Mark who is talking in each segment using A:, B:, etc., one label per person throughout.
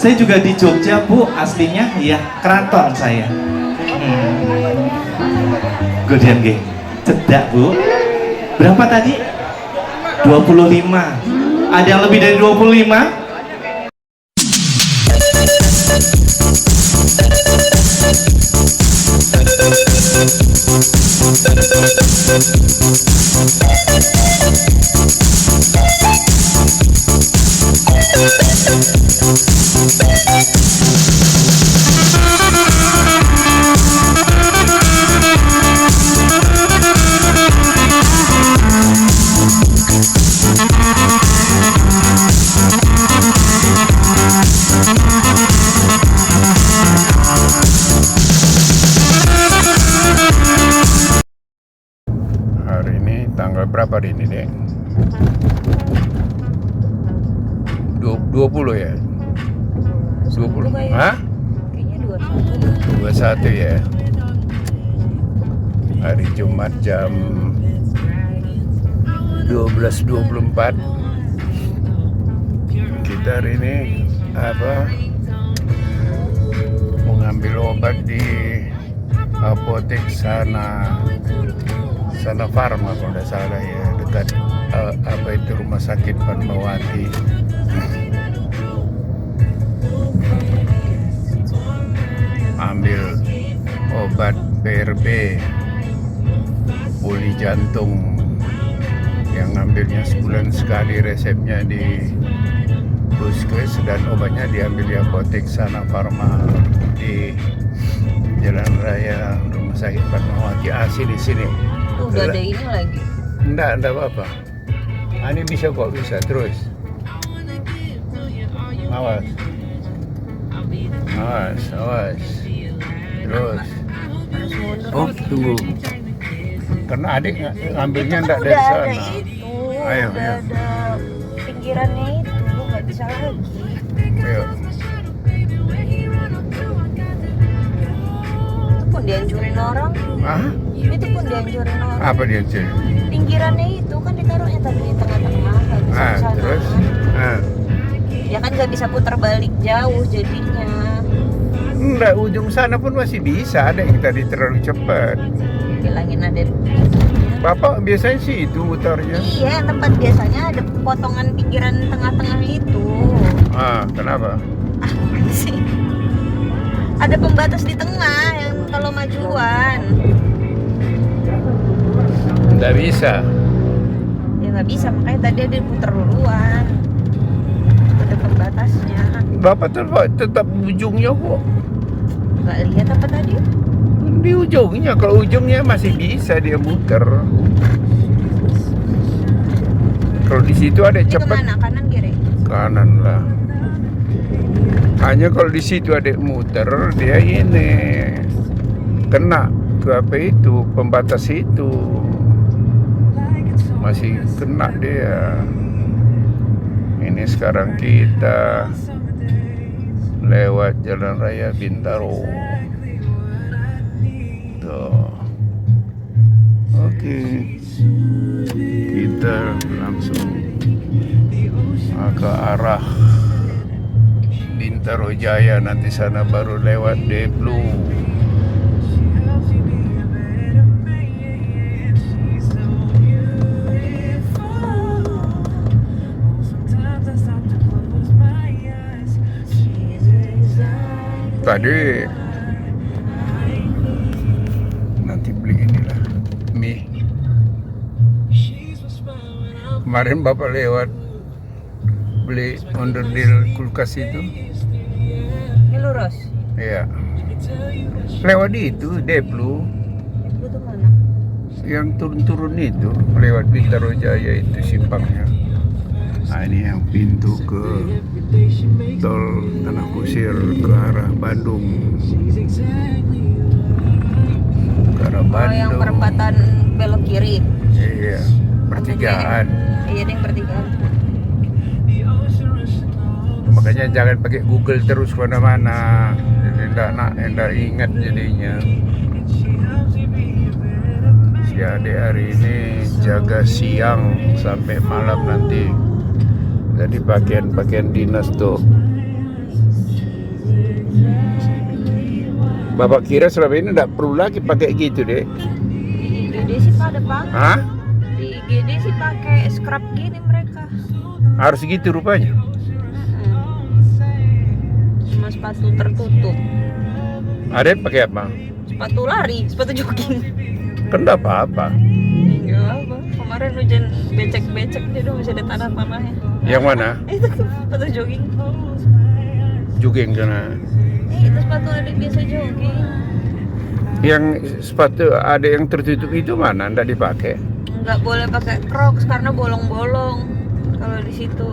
A: Saya juga di Jogja, Bu, aslinya ya keraton saya. Kemudian nggih. Cedak, Bu. Berapa tadi? 25. Ada yang lebih dari 25?
B: Hari ini tanggal berapa hari ini, Dek? 20 ya? 20. Hah?
C: Kayaknya 21.
B: 21 ya. Hari Jumat jam 12.24. Kita hari ini mau ngambil obat di apotek sana Farma kalau tidak salah ya, dekat rumah sakit Fatmawati. Ambil obat PRP puli jantung yang ngambilnya sebulan sekali, resepnya di puskes, dan obatnya diambil di apotek sana Farma di Jalan Raya Rumah Sakit Fatmawati. Asli di sini.
C: Udah ada ini lagi.
B: Enggak apa-apa. Ini bisa kok, bisa terus. Awas. Terus. Oh, tunggu. Karena adik ngambilnya enggak dari sana.
C: Ada itu.
B: Ayo.
C: Ada pinggirannya itu, nggak bisa lagi.
B: Ayo.
C: Itu pun dihancurin orang.
B: Ah?
C: Itu pun dihancurin orang.
B: Apa dia cek?
C: Pinggirannya itu kan ditaruhnya tadi di tengah-tengah, nggak bisa ke sana.
B: Terus?
C: Ya kan nggak bisa putar balik jauh jadinya.
B: Enggak, ujung sana pun masih bisa. Ada yang tadi terlalu cepat.
C: Bilangin ada.
B: Bapak biasanya sih itu mutarnya.
C: Iya, tempat biasanya ada potongan pinggiran tengah-tengah itu.
B: Kenapa?
C: Sih. Ada pembatas di tengah yang kalau majuan.
B: Nggak bisa.
C: Ya nggak bisa, makanya tadi ada putar duluan. Ada pembatasnya.
B: Bapak tetap ujungnya kok.
C: Nggak lihat apa tadi?
B: Di ujungnya, kalau ujungnya masih bisa dia muter. Kalau di situ ada
C: Ini
B: cepat.
C: kemana? Kanan kiri?
B: Kanan lah. Hanya kalau di situ ada muter, dia ini kena ke apa itu, pembatas itu. Masih kena dia. Ini sekarang kita lewat Jalan Raya Bintaro. Tuh. Oke. Kita langsung ke arah Bintaro Jaya, nanti sana baru lewat Deplu. Tadi nanti beli inilah mie. Kemarin Bapak lewat beli onderdil kulkas itu.
C: Ini lurus.
B: Iya. Lewat itu Deplu.
C: Itu tuh mana?
B: Yang turun-turun itu lewat Bintaro Jaya itu simpangnya. Nah, ini yang pintu ke tol Tanah Kusir ke arah Bandung. Ke arah Bandung.
C: Yang perempatan belok kiri.
B: Iya, pertigaan.
C: Iya, yang pertigaan.
B: Makanya jangan pakai Google terus kemana-mana. Jadi enggak ingat jadinya. Si adik hari ini jaga siang sampai malam nanti. Jadi pakaian dinas tuh Bapak kira selama ini nggak perlu lagi pakai gitu deh.
C: Di IGD sih pada pakai.
B: Hah?
C: Di IGD sih pakai scrub gini mereka.
B: Harus gitu rupanya.
C: Cuma sepatu tertutup.
B: Ada yang pakai apa?
C: Sepatu lari, sepatu jogging.
B: Kan nggak apa-apa.
C: Enggak apa. Kemarin hujan becek-becek dia udah masih ada tanah-tanahnya.
B: Yang mana?
C: Itu sepatu jogging.
B: Jogging sana.
C: Itu sepatu adik biasa jogging.
B: Yang sepatu ada yang tertutup itu mana? Nggak dipakai.
C: Nggak boleh pakai Crocs karena bolong-bolong kalau di situ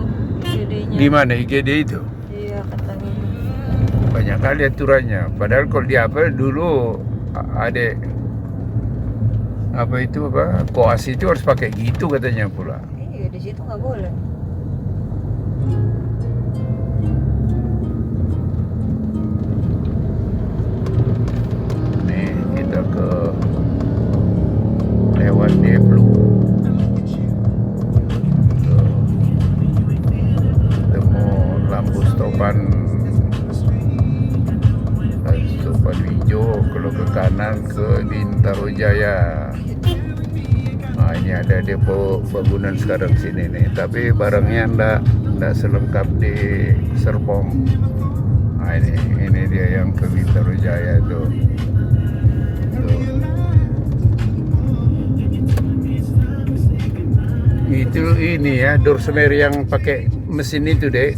C: IGD-nya.
B: Di mana IGD itu?
C: Iya katanya.
B: Banyak kali aturannya. Padahal kalau di apa dulu ada apa itu apa koas itu harus pakai gitu katanya pula.
C: Iya di situ nggak boleh.
B: Nih kita ke lewat Deplu. Ketemu lampu stopan hijau. Kalau ke kanan ke Bintaro Jaya. Nah, ini ada depo bangunan sekarang sini nih. Tapi barangnya ndak selengkap di Serpong. Nah, ini dia yang ke Bintaro Jaya tuh. Itu ini ya Dorsemer yang pakai mesin itu deh.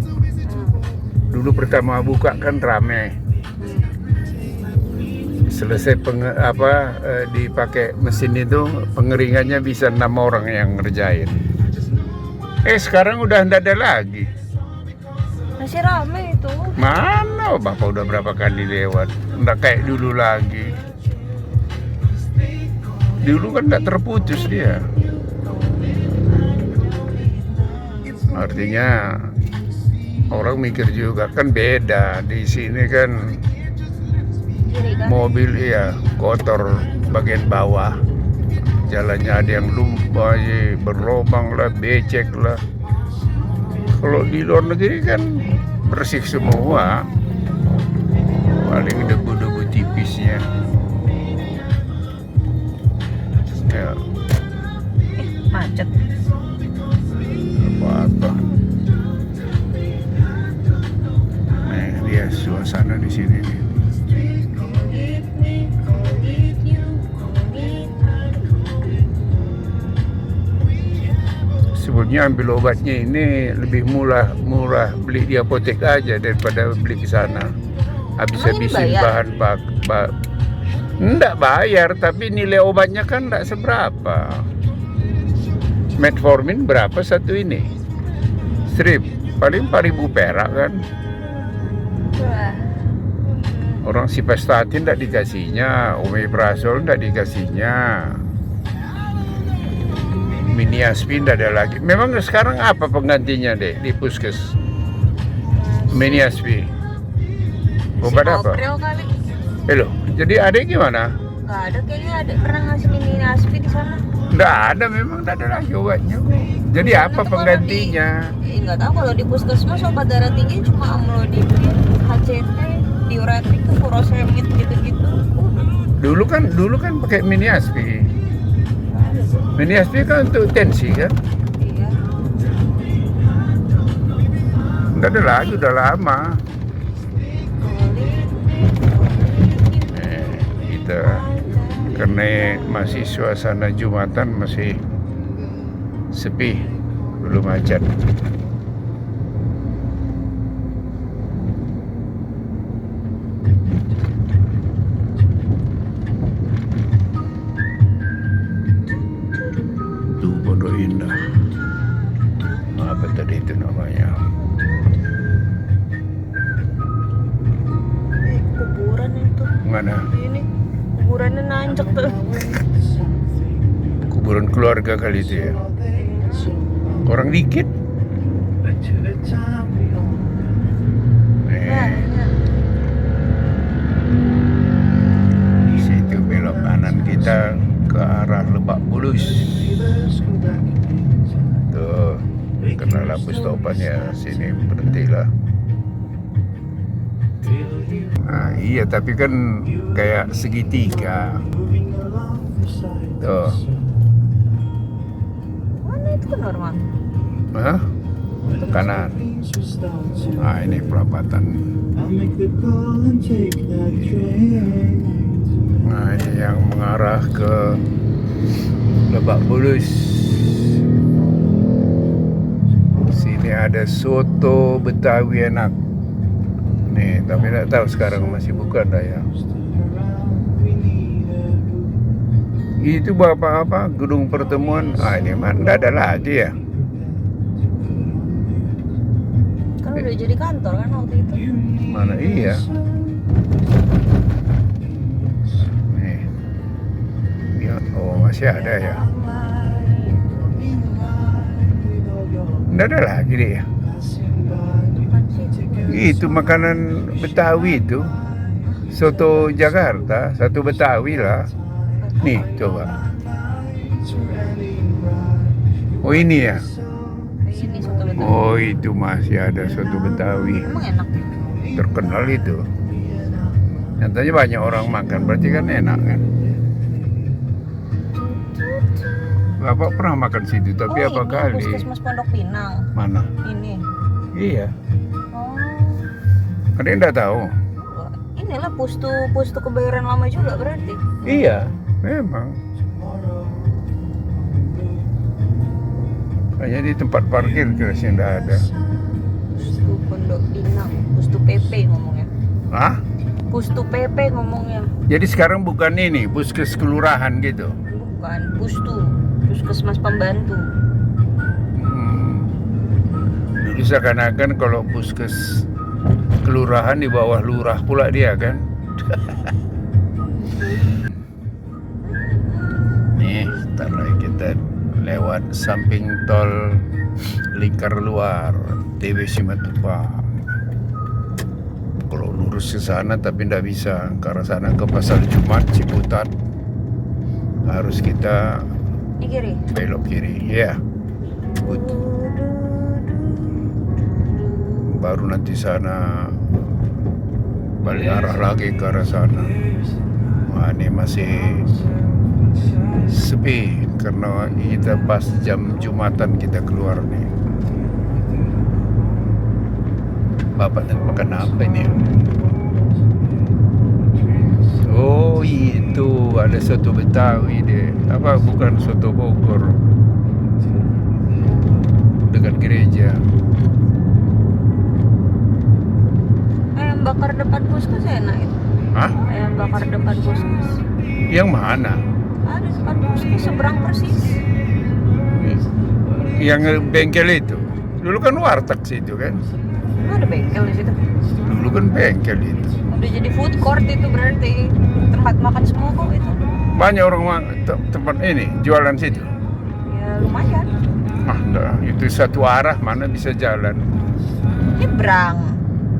B: Dulu pertama buka kan rame. Selesai dipakai mesin itu pengeringannya bisa 6 orang yang ngerjain. Sekarang udah nggak ada lagi.
C: Masih rame itu.
B: Mana Bapak udah berapa kali lewat. Nggak kayak dulu lagi. Dulu kan nggak terputus dia. Artinya orang mikir juga kan beda. Di sini kan mobil ya kotor bagian bawah, jalannya ada yang lumpur, berlubang lah, becek lah. Kalau di luar negeri kan bersih semua, paling debu-debu tipisnya. Ya.
C: Macet.
B: Apa-apa. Nah, dia suasana di sini nih. Sebetulnya ambil obatnya ini lebih murah beli di apotek aja daripada beli ke sana. Habis-habisin bahan enggak bayar, tapi nilai obatnya kan enggak seberapa. Metformin berapa satu ini? Strip paling 4.000 perak kan.
C: Wah.
B: Orang Sipastatin enggak dikasihnya, omeprazol enggak dikasihnya. Miniaspin tidak ada lagi. Memang sekarang apa penggantinya deh di puskes? Miniaspin. Obat apa?
C: Opreo kali.
B: Loh, jadi ada gimana?
C: Nggak ada kayaknya pernah ngasih Miniaspi di sana.
B: Nggak ada, memang nggak ada lagi obatnya. Jadi apa penggantinya?
C: Nggak tahu kalau di puskesmas obat darah tinggi cuma amlodipin, HCT, diuretik, furosemid gitu-gitu.
B: Dulu kan pakai Miniaspin. Miniaspin kan untuk tensi kan?
C: Iya.
B: Nggak ada lagi, udah lama. Kita karena masih suasana Jumatan masih sepi, belum macet. Tuh Pondok Indah. Apa tadi itu namanya?
C: Kuburan itu.
B: Mana?
C: Ini kuburannya nanjak tuh.
B: Kuburan keluarga kali itu ya. Orang dikit. Di situ belok kanan kita ke arah Lebak Bulus. Tuh, kena lampu stopannya, sini berhentilah. Nah, iya, tapi kan kayak segitiga. Tuh.
C: Mana itu kan normal?
B: Hah? Kanan. Nah, ini perapatan. Nah, ini yang mengarah ke Lebak Bulus. Sini ada soto Betawi enak. Nih, tapi tak tahu sekarang masih buka dah ya. Itu bapak apa? Gedung pertemuan. Ah, ini mana ada lagi ya?
C: Kan udah jadi kantor kan waktu itu.
B: Mana iya? Nih. Ya, oh masih ada ya. Nggak ada lagi deh ya.
C: Depan situ.
B: Itu makanan Betawi itu. Soto Jakarta, satu Betawi lah. Nih, coba. Oh ini ya.
C: Ini soto Betawi.
B: Oh itu masih ada soto Betawi.
C: Emang enak.
B: Terkenal itu. Nyatanya banyak orang makan, berarti kan enak kan. Bapak pernah makan situ, tapi apa
C: ini
B: kali?
C: Puskesmas Pondok Pinang.
B: Mana?
C: Ini.
B: Iya.
C: Oh.
B: Ada yang nggak tahu.
C: Inilah pustu Kebayoran Lama juga berarti.
B: Iya, memang. Hanya di tempat parkir kira sih nggak ada.
C: Pustu Pondok Pinang, Pustu PP ngomongnya.
B: Hah?
C: Pustu PP ngomongnya.
B: Jadi sekarang bukan ini, puskes kelurahan gitu.
C: Bukan, Puskesmas Pembantu.
B: Jadi seakan-akan kalau puskes kelurahan di bawah lurah pula dia kan. Nih, ntar lagi kita lewat samping tol Lingkar Luar, TB Simatupang. Kalau lurus ke sana tapi nggak bisa, ke arah sana ke Pasar Jumat Ciputat. Harus kita
C: Ini kiri.
B: belok kiri, ya. Baru nanti sana balik arah lagi ke arah sana. Wah, ini masih sepi karena kita pas jam Jumatan kita keluar nih. Bapak nak makan apa ini? Oh itu ada soto Betawi deh. Apa bukan soto Bogor? Dekat gereja.
C: Ayam bakar depan puskes enak itu.
B: Hah?
C: Ayam bakar depan puskes.
B: Yang mana?
C: Ada depan puskes seberang persis.
B: Yang bengkel itu. Dulu kan warteg situ kan.
C: Ada bengkel di situ.
B: Dulu kan bengkel itu.
C: Udah jadi food court itu berarti tempat makan semua kok itu.
B: Banyak orang tempat ini jualan situ.
C: Ya lumayan.
B: Ah, enggak, itu satu arah mana bisa jalan.
C: Nyebrang.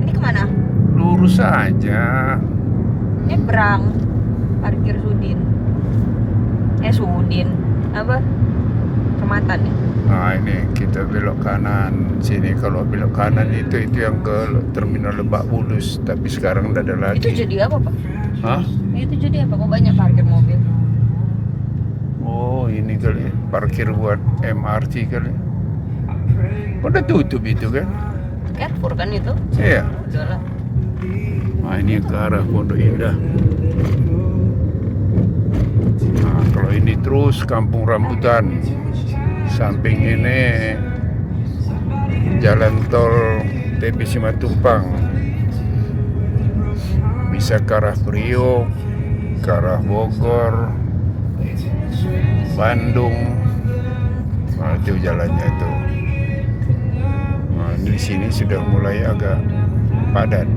C: Ini kemana?
B: Lurus aja.
C: Nyebrang. Parkir Sudin. Sudin. Apa? Kecamatan ya?
B: Nah ini kita belok kanan sini. Kalau belok kanan itu yang ke terminal Lebak Bulus. Tapi sekarang udah ada lagi.
C: Itu jadi apa Pak?
B: Hah?
C: Itu jadi apa? Kok banyak parkir mobil?
B: Oh ini kali parkir buat MRT kali. Udah tutup itu kan?
C: Carrefour kan itu?
B: Iya.
C: Udah lah.
B: Nah ini ke arah Pondok Indah. Nah kalau ini terus Kampung Rambutan. Samping ini jalan tol TP Simatupang. Bisa ke arah Priok, ke arah Bogor, Bandung. Nah itu jalannya itu. Nah di sini sudah mulai agak padat.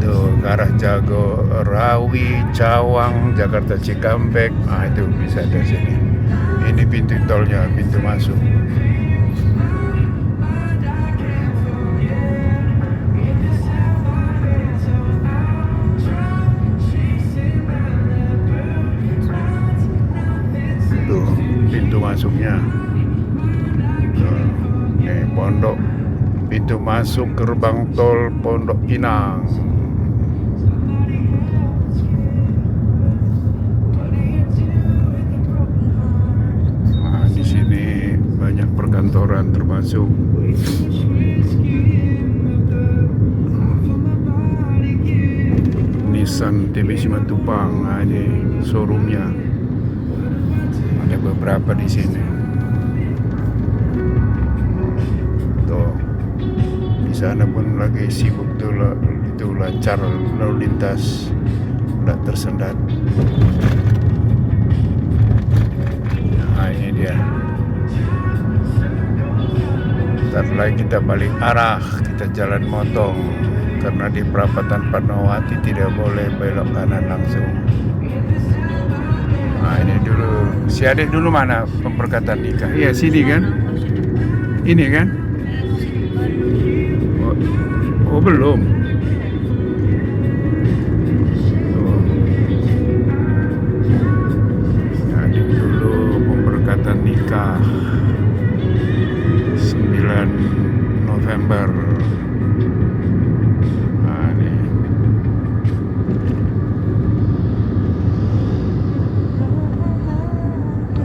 B: Tuh ke arah Jagorawi, Cawang, Jakarta Cikampek. Nah itu bisa dari sini. Ini pintu tolnya, pintu masuk. Tuh, pintu masuknya. Tuh, nih pondok pintu masuk gerbang tol Pondok Pinang. Nah, di sini banyak perkantoran termasuk Nissan TB Simatupang. Nah, ini showroomnya. Ada beberapa di sini. Tuh, di sana pun lagi sibuk tuh, itu lancar lalu lintas, tidak tersendat. Nah, ini dia. Ntar lagi kita balik arah, kita jalan motong karena di perapatan Fatmawati tidak boleh belok kanan langsung. Nah, ini dulu, si adik dulu mana pemberkatan nikah? Iya, sini kan? Ini kan? Oh belum. Oh. Adik dulu pemberkatan nikah 9 November. Nah, ini.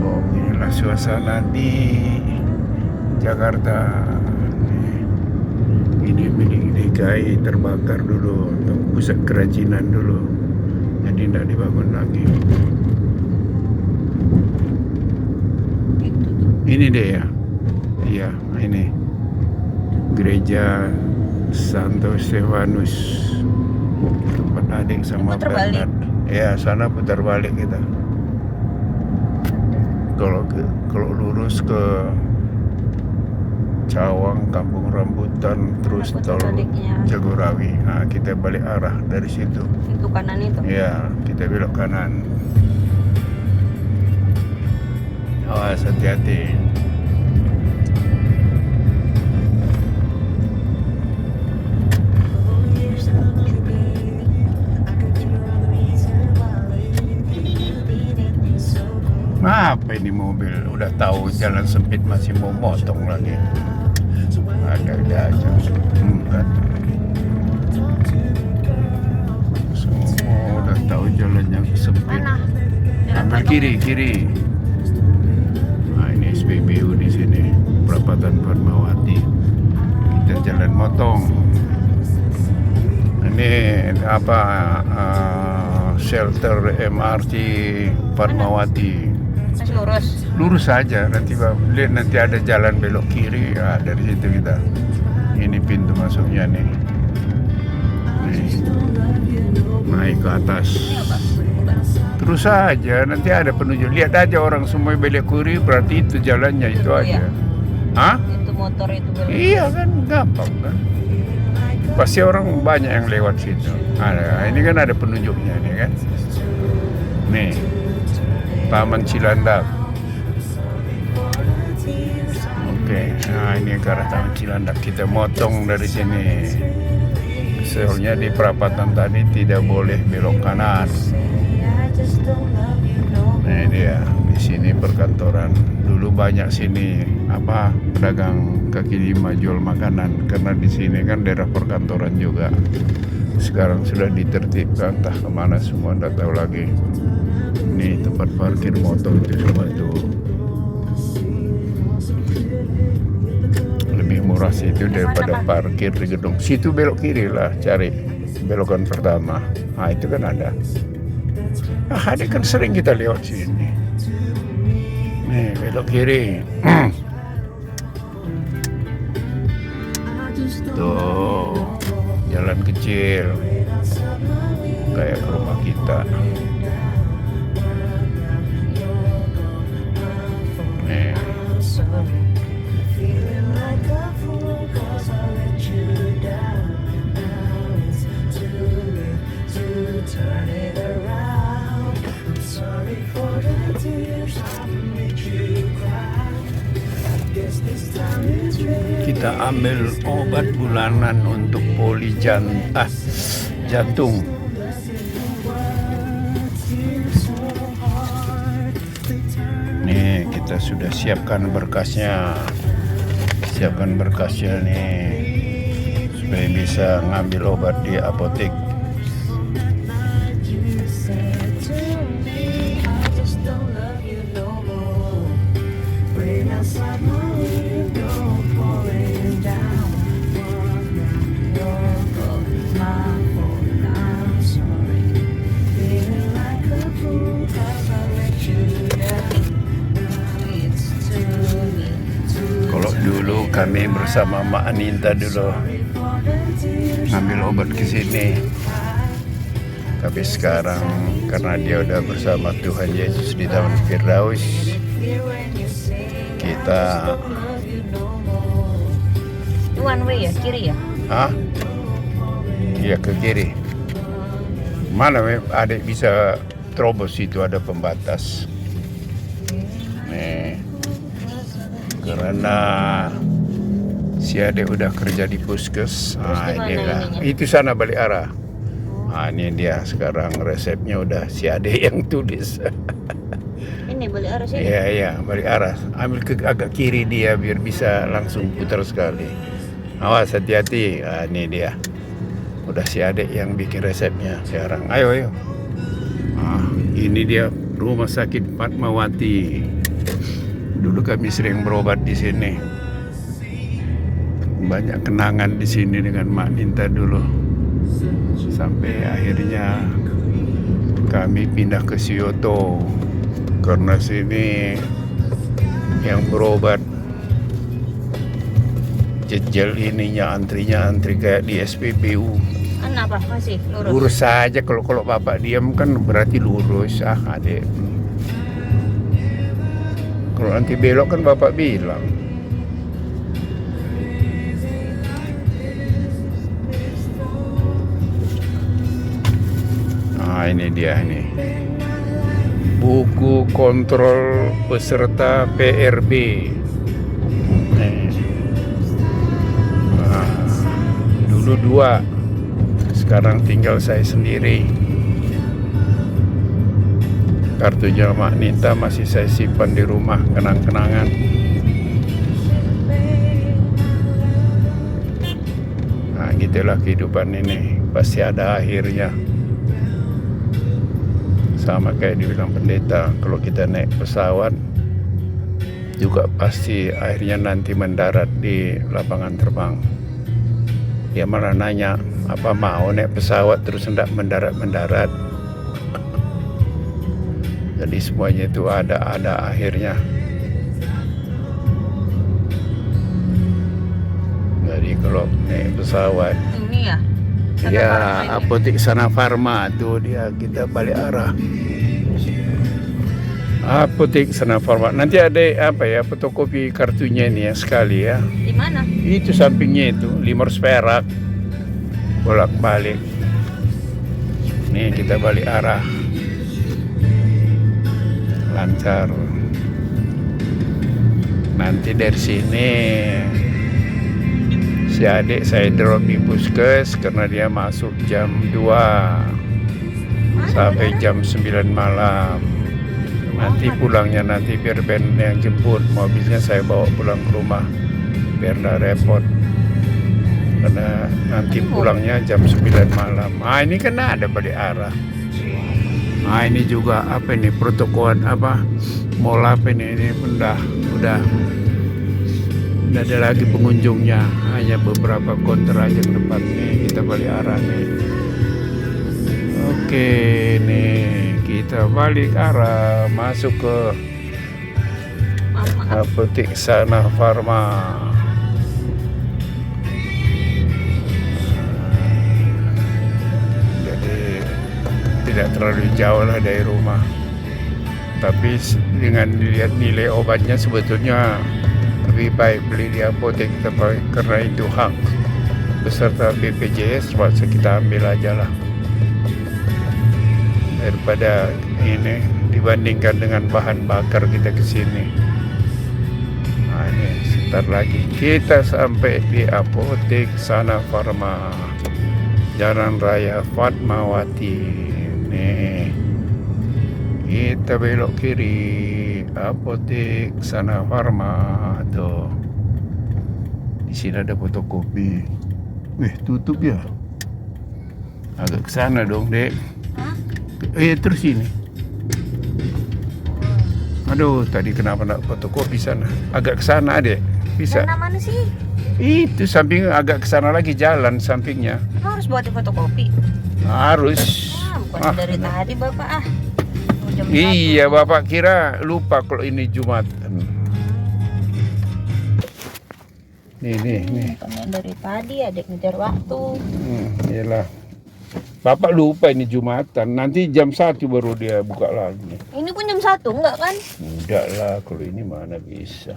B: Oh, inilah suasana di Jakarta. Ini milik DKI terbakar dulu untuk pusat kerajinan dulu, jadi tidak dibangun lagi. Ini deh ya, iya ini gereja Santo Stefanus, tempat adik sama
C: Putar balik.
B: Bernard. Ya, sana putar balik kita. Kalau lurus ke Cawang, Kampung Rambutan, terus
C: Putar
B: tol
C: baliknya.
B: Jagorawi. Nah, kita balik arah dari situ.
C: Itu kanan itu.
B: Ya, kita belok kanan. Awas, hati-hati. Apa ini mobil? Udah tahu jalan sempit masih mau motong lagi. Ada aja. Kan? Semua udah tahu jalannya sempit.
C: Mana?
B: Ambil kiri. Nah, ini SPBU di sini, perapatan Fatmawati. Kita jalan motong. Ini apa? Shelter MRT Fatmawati.
C: Masih lurus.
B: Lurus saja, nanti lihat, nanti ada jalan belok kiri. Ya, dari situ kita. Ini pintu masuknya nih. Naik ke atas. Terus saja, nanti ada penunjuk. Lihat aja orang semua belok kiri, berarti itu jalannya itu aja.
C: Iya.
B: Hah?
C: Itu motor itu belok.
B: Iya kan, gampang kan. Pasti orang banyak yang lewat situ. Ini kan ada penunjuknya nih kan. Nih, Taman Cilandak. Oke, nah ini ke arah Taman Cilandak. Kita motong dari sini. Soalnya di perapatan tadi tidak boleh belok kanan. Nah dia, di sini perkantoran. Dulu banyak sini pedagang kaki lima jual makanan, karena di sini kan daerah perkantoran juga. Sekarang sudah ditertibkan, entah kemana semua, tidak tahu lagi. Ini tempat parkir motor itu semua itu. Lebih murah situ daripada parkir di gedung. Situ belok kiri lah, cari belokan pertama. Nah itu kan ada. Ada kan sering kita lewat sini. Nih belok kiri. Tuh jalan kecil kayak ke rumah kita. Nih. Kita ambil obat bulanan untuk jantung. Nih kita sudah siapkan berkasnya. Nih. supaya bisa ngambil obat di apotek. Kalau dulu kami bersama Mak Aninta dulu ngambil obat ke sini. Tapi sekarang karena dia udah bersama Tuhan Yesus di taman Firdaus, kita
C: One way ya, kiri ya?
B: Iya ke kiri. Mana adik bisa terobos, itu ada pembatas. Nih, karena si adik udah kerja di puskes. Ini lah. Itu sana balik arah. Ini dia sekarang resepnya udah si adik yang tulis.
C: Ini balik arah sini?
B: Iya, balik arah. Ambil ke agak kiri dia biar bisa langsung putar sekali. Awas, hati-hati. Ini dia. Udah si adik yang bikin resepnya sekarang. Ayo. Ini dia rumah sakit Fatmawati. Dulu kami sering berobat di sini. Banyak kenangan di sini dengan Mak Ninta dulu. Sampai akhirnya kami pindah ke Sioto. Karena sini yang berobat jejel ininya antri kayak di SPBU.
C: Kenapa masih lurus?
B: Lurus saja, kalau bapak diam kan berarti lurus. Adik. Kalau nanti belok kan bapak bilang. Ini dia nih. Buku kontrol peserta PRB. Dulu 2, sekarang tinggal saya sendiri. Kartunya Mak Ninta masih saya simpan di rumah, kenang-kenangan. Gitulah kehidupan ini, pasti ada akhirnya. Sama kayak dibilang pendeta, kalau kita naik pesawat juga pasti akhirnya nanti mendarat di lapangan terbang. Dia malah nanya, apa mau naik pesawat terus hendak mendarat? Jadi semuanya itu ada akhirnya. Jadi kalau naik pesawat,
C: Ini ya?
B: ya apotek Sana Farma tuh dia, kita balik arah. Apotek Sana Farma. Nanti ada fotokopi kartunya ini ya sekali ya.
C: Di mana?
B: Itu sampingnya itu 500 perak. Bolak-balik. Nih kita balik arah. Lancar. Nanti dari sini si adik saya drop di puskes karena dia masuk jam 2 sampai jam 9 malam. Nanti pulangnya nanti biar Ben yang jemput, mobilnya saya bawa pulang ke rumah biar tidak repot. Karena nanti pulangnya jam 9 malam. Ini kan ada balik arah. Ini juga protokol mall ini udah tidak ada lagi pengunjungnya, hanya beberapa konter aja ke depan nih. Kita balik arah nih. Oke nih, kita balik arah masuk ke apotek Sana Farma. Jadi tidak terlalu jauh lah dari rumah, tapi dengan dilihat nilai obatnya sebetulnya lebih baik beli di apotek, karena itu hak beserta BPJS, terpaksa kita ambil aja lah daripada ini dibandingkan dengan bahan bakar kita kesini. Ini sebentar lagi kita sampai di apotek Sana Farma, Jalan Raya Fatmawati. Nih kita belok kiri, apotek Sana Farma tuh. Di sini ada fotokopi. Tutup ya. Agak ke sana dong, Dek.
C: Hah?
B: Terus ini. Aduh, tadi kenapa nak fotokopi sana? Agak ke sana, Dek. Bisa.
C: Sana mana sih?
B: Itu samping, agak ke sana lagi jalan sampingnya.
C: Harus buatin fotokopi.
B: Harus.
C: Bukan dari tadi Bapak Jam
B: Iya,
C: 1.
B: Bapak kira lupa kalau ini Jumatan. Nih.
C: Bukannya dari tadi ada ngejar waktu.
B: Iyalah. Bapak lupa ini Jumatan. Nanti jam 1 baru dia buka lagi.
C: Ini pun jam 1 enggak kan?
B: Enggak lah, kalau ini mana bisa.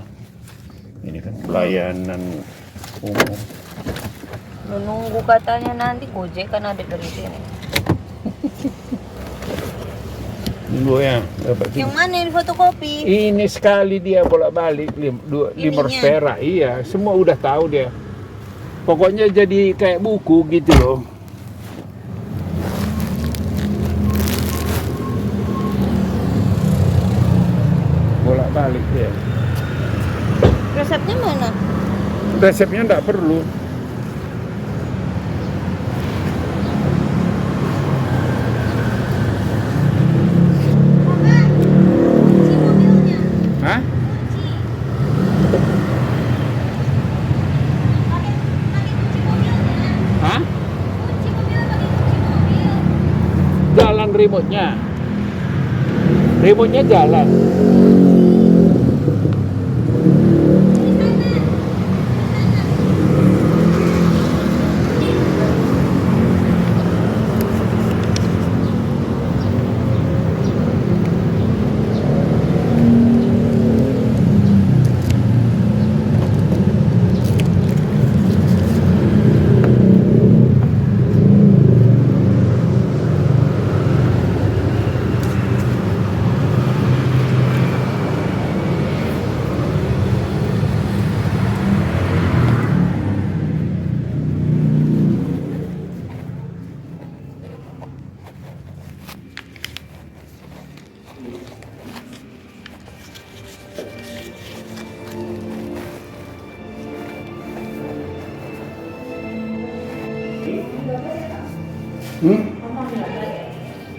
B: Ini kan pelayanan umum.
C: Menunggu katanya nanti Gojek kan ada dari sini.
B: Nunggu ya, dapat
C: Yang mana ini fotokopi?
B: ini sekali dia bolak-balik 5
C: Ininya.
B: perak. Iya, semua udah tahu dia. Pokoknya jadi kayak buku gitu loh. Bolak-balik dia.
C: Resepnya mana?
B: Resepnya enggak perlu.
C: Kunci mobilnya.
B: Hah?
C: Pakai kunci mobilnya.
B: Hah?
C: Kunci mobil pakai kunci mobil.
B: Jalan remote-nya. Remote-nya jalan.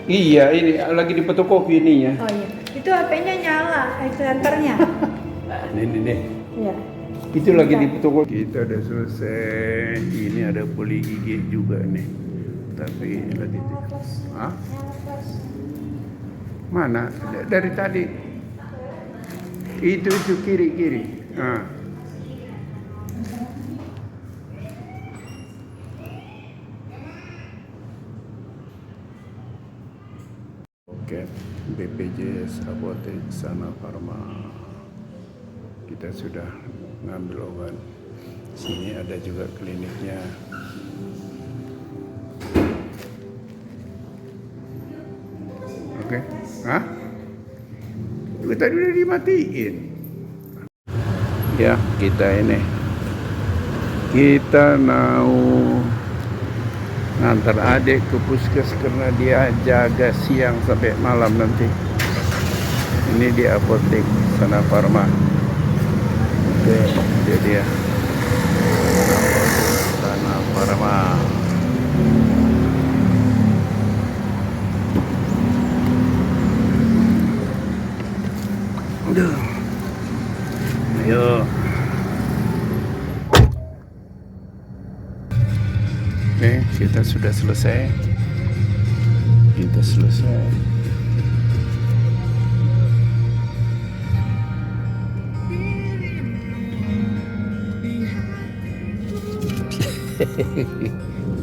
B: Iya, ini lagi di fotokopi ininya.
D: Oh iya, itu HP-nya nyala, acceleratornya.
B: Nih.
D: Iya.
B: Itu lagi di fotokopi. Kita udah selesai. Ini ada poli gigi juga nih. Tapi lagi Hah? Mana? Dari tadi. Itu kiri. Oke, BPJS Apotek Sana Farma. Kita sudah ngambil obat. Sini ada juga kliniknya. Oke. Hah? Itu tadi udah dimatiin. Ya, kita mau ngantar adik ke puskes karena dia jaga siang sampai malam nanti. Ini di apotek Sana Farma. Oke, dia Sana Farma. Aduh. Ayo. Oke, kita sudah selesai.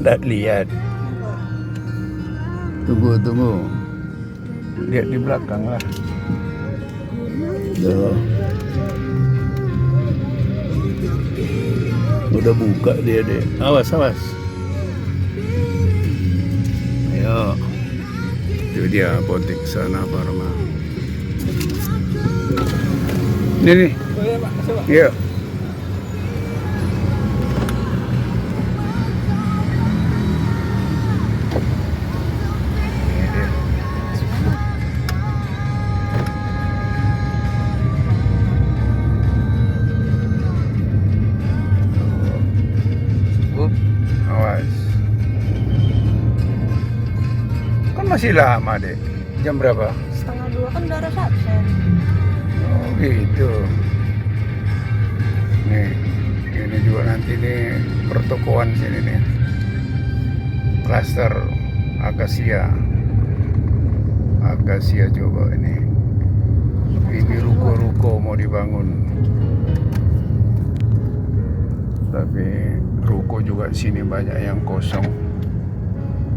B: Nggak lihat. Tunggu. Lihat di belakang lah. Udah buka dia deh. Awas. Ayo. Itu dia apotek Sana Farma. Nih. Yuk. Masih lama deh. Jam berapa?
C: 1:30 kan udah ada sunset.
B: Oh gitu. Nih, ini juga nanti nih pertokoan sini nih. Klaster Akasia. Akasia coba ini. Ini ruko-ruko mau dibangun. Tapi ruko juga di sini banyak yang kosong.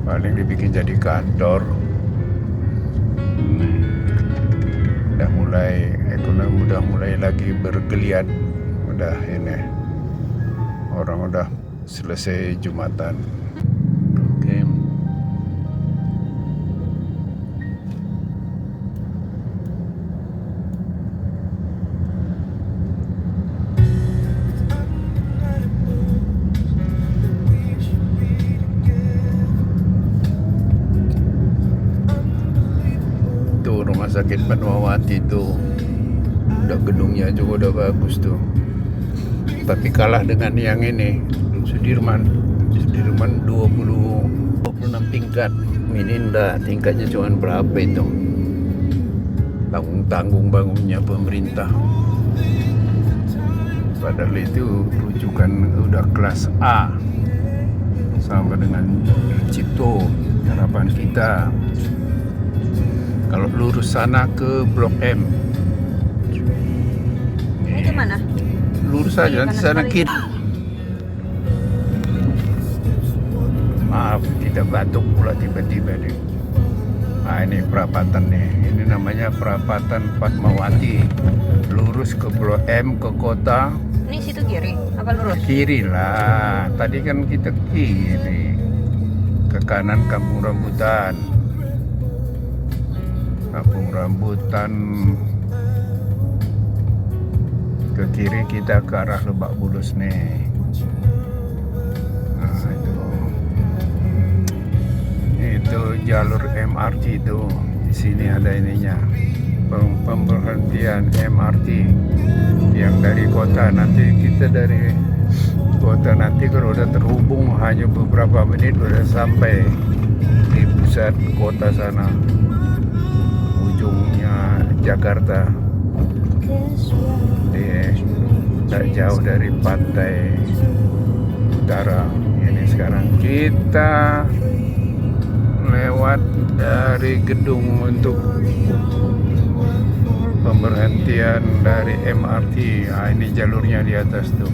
B: Paling dibikin jadi kantor. Udah mulai ekonomi udah mulai lagi bergeliat. Udah ini orang udah selesai Jumatan. Oke. Tuh rumah sakit Fatmawati tuh udah gedungnya juga udah bagus tuh, tapi kalah dengan yang ini Sudirman 26 tingkat. Ini enggak, tingkatnya cuma berapa itu, tanggung bangunnya pemerintah, padahal itu rujukan udah kelas A sama dengan Cipto. Harapan kita kalau lurus sana ke Blok M.
C: Ini gimana?
B: Lurus saja nanti sana
C: Kanan
B: kiri. Maaf, tidak batuk pula tiba-tiba deh. Nah ini perapatan nih. Ini namanya perapatan Fatmawati. Lurus ke Blok M ke kota.
C: Ini situ kiri, apa lurus?
B: Kiri lah. Tadi kan kita kiri. Ke kanan Kampung Rambutan. Kampung Rambutan. Ke kiri kita ke arah Lebak Bulus nih. Nah itu jalur MRT itu. Di sini ada ininya. Pemberhentian MRT yang dari kota. Nanti kita dari kota nanti kalau udah terhubung hanya beberapa menit udah sampai di pusat kota sana, ujungnya Jakarta. Tak jauh dari pantai utara. Ini sekarang kita lewat dari gedung untuk pemberhentian dari MRT. Nah, ini jalurnya di atas tuh.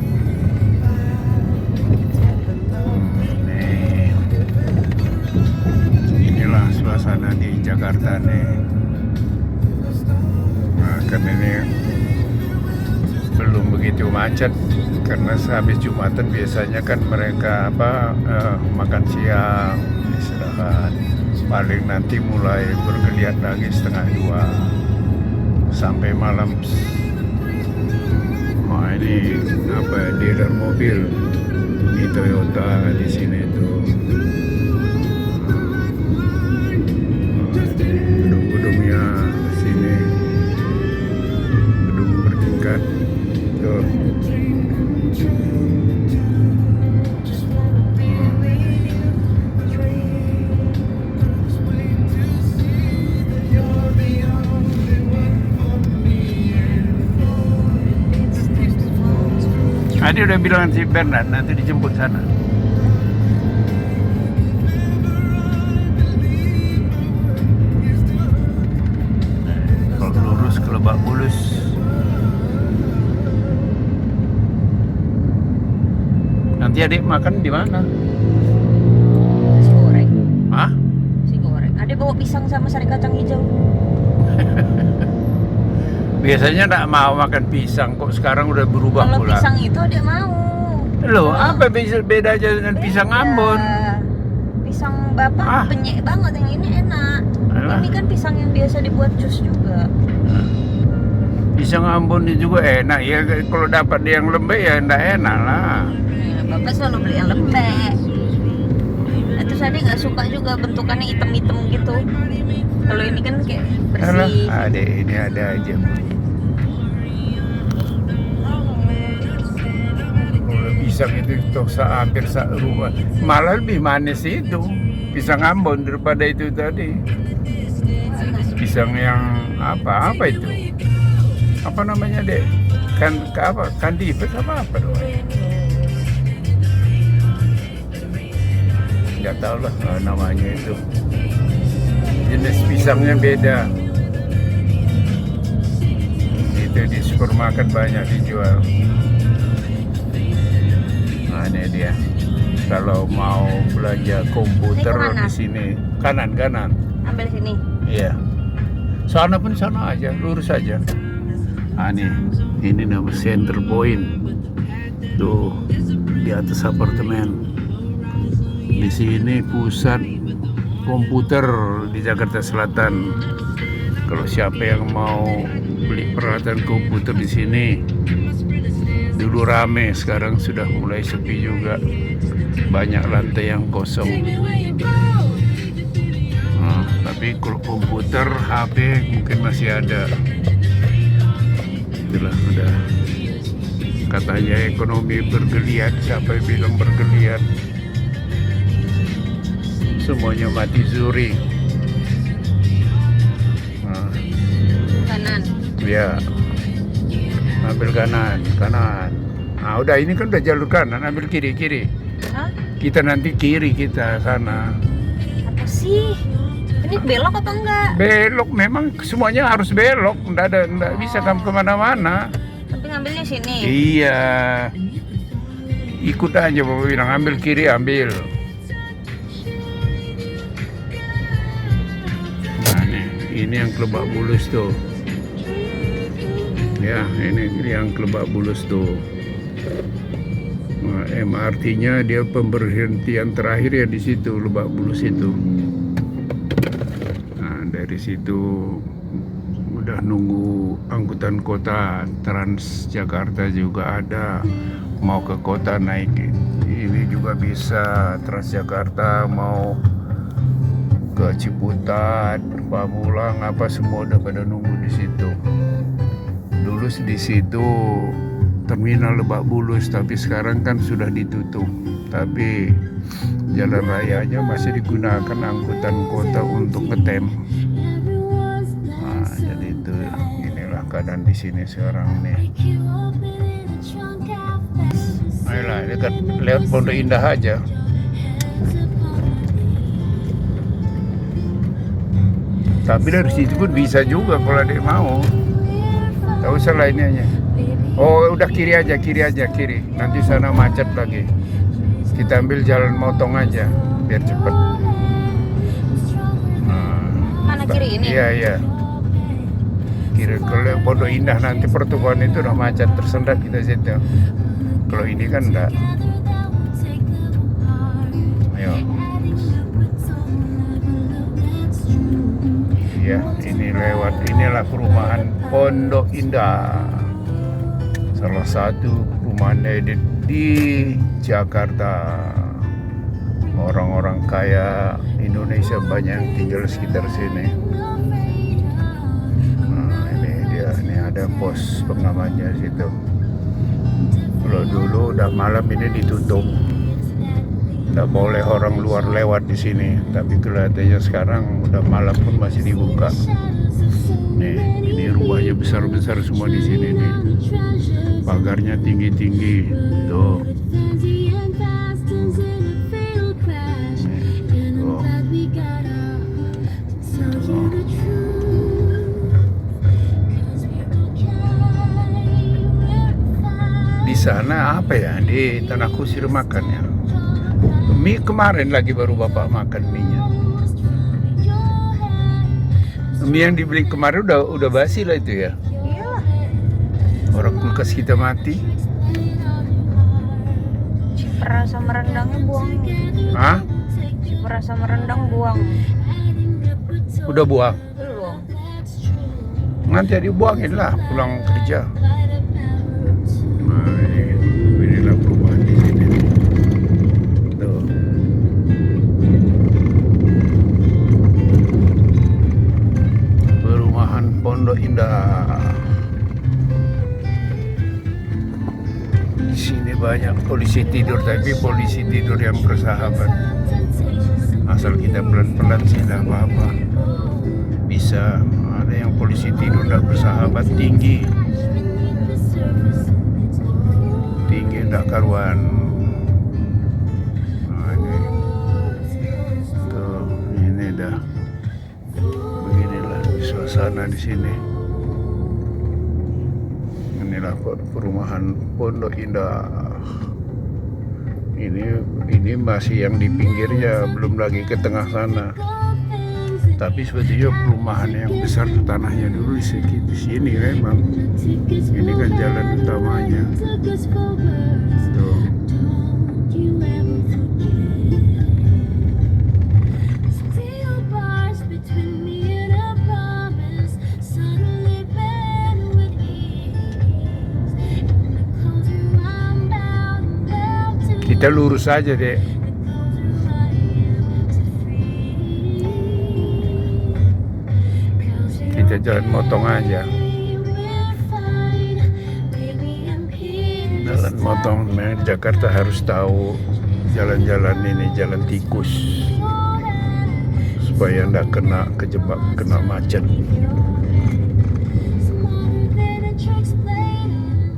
B: Inilah suasana di Jakarta nih. Nah, kan ini belum begitu macet karena sehabis Jumatan biasanya kan mereka makan siang, istirahat. Paling nanti mulai bergeliat lagi 1:30 sampai malam. Oh ini dealer mobil di Toyota di sini tuh. Gedung-gedungnya sini, gedung bertingkat. Dia udah bilang si Bernard nanti dijemput sana. Kalau lurus ke Lebak Bulus. Nanti adik makan di mana?
C: Nasi goreng.
B: Hah?
C: Nasi goreng. Ada bawa pisang sama sari kacang hijau.
B: Biasanya nggak mau makan pisang, kok sekarang udah berubah
C: Kalau
B: pula.
C: pisang itu dia mau.
B: Loh, apa bedanya dengan pisang Ambon?
C: Pisang bapak penyek banget, yang ini enak.
B: Alah.
C: Ini kan pisang yang biasa dibuat jus juga.
B: Pisang Ambon ini juga enak ya, kalau dapat yang lembek ya nggak enak lah.
C: Bapak selalu beli yang lembek. Terus Ade nggak suka juga bentukannya hitam-hitam gitu. Kalau ini kan kayak
B: Alah,
C: bersih.
B: adek ini ada aja. Kalau pisang itu hampir rumah, malah lebih manis itu pisang Ambon daripada itu tadi. Pisang yang apa itu? Apa namanya dek? Kandipes apa doang? Nggak tahu lah namanya itu. Jenis pisangnya beda. Itu di supermarket banyak dijual. Nah ini dia. Kalau mau belanja komputer di sini kanan.
C: Ambil sini.
B: Iya. Sana pun sana aja, lurus aja. Ah nih, ini nama Center Point. Tuh di atas apartemen. Di sini pusat komputer di Jakarta Selatan. Kalau siapa yang mau beli peralatan komputer di sini, dulu rame, sekarang sudah mulai sepi juga. Banyak lantai yang kosong. Nah, tapi kalau komputer, HP mungkin masih ada. Itulah udah. Katanya ekonomi bergeliat, siapa yang bilang bergeliat? Semuanya mati suri. Nah,
C: Kanan.
B: ya, ambil kanan. Nah, udah ini kan udah jalur kanan, ambil kiri.
C: Hah?
B: Kita nanti kiri kita sana.
C: Apa sih? Ini belok apa enggak?
B: Belok, memang semuanya harus belok, nggak bisa kamu kemana-mana.
C: Tapi ngambilnya sini.
B: Iya, ikut aja bapak bilang ambil kiri ambil. Nah nih, ini yang Lebak Bulus tuh. Ya, ini yang Lebak Bulus tuh. Nah, MRT-nya dia pemberhentian terakhir ya di situ Lebak Bulus itu. Dari situ udah nunggu angkutan kota Transjakarta juga ada, mau ke kota naik ini juga bisa Transjakarta, mau ke Ciputat, Pamulang apa semua udah pada nunggu di situ. Dulu di situ terminal Lebak Bulus, tapi sekarang kan sudah ditutup. Tapi jalan rayanya masih digunakan angkutan kota untuk ngetem. Nah, jadi itu inilah keadaan di sini sekarang nih. Ayolah, dekat lewat Pondok Indah aja. Tapi dari situ pun bisa juga kalau ada yang mau. Tak usah lah ini aja. Oh, udah kiri aja. Nanti sana macet lagi. Kita ambil jalan motong aja biar cepet.
C: Mana kiri ini?
B: Iya. Kiri kalau Pondok Indah nanti pertukuan itu udah macet tersendat kita situ. Kalau ini kan enggak. Ayo. Ya, ini lewat inilah perumahan Pondok Indah. Salah satu perumahan edit di Jakarta. Orang-orang kaya Indonesia banyak yang tinggal sekitar sini. Nah, ini dia, ini ada pos pengamannya situ. Kalau dulu udah malam ini ditutup, nggak boleh orang luar lewat di sini. Tapi kelihatannya sekarang udah malam pun masih dibuka. Nih, ini rumahnya besar-besar semua di sini nih. Pagarnya tinggi-tinggi, tuh. Di sana apa ya, di Tanah Kusir makan ya. Mie kemarin lagi baru bapak makan mie-nya. Mie yang dibeli kemarin udah basi lah itu ya.
C: Iyalah.
B: Orang kulkas kita mati.
C: Cipra sama rendangnya buang.
B: Hah?
C: Cipra sama rendang buang.
B: Udah buang?
C: Belum.
B: Nanti dibuangin lah pulang kerja. Nah, inilah perumahan di sini. Tuh. Perumahan Pondok Indah. Di sini banyak polisi tidur, tapi polisi tidur yang bersahabat. asal kita pelan-pelan sih tidak apa-apa, bisa. Ada yang polisi tidur tidak bersahabat, tinggi tidak karuan. Nah, ini dah beginilah suasana di sini. Inilah perumahan Pondok Indah. Ini masih yang di pinggirnya, belum lagi ke tengah sana. Tapi sebetulnya perumahan yang besar tanahnya dulu di sini memang. Ini kan jalan utamanya. Tuh. Kita lurus aja deh. Kita jalan motong aja. Jalan motong, Jakarta harus tahu jalan-jalan ini, jalan tikus, supaya nggak kejebak, kena macet.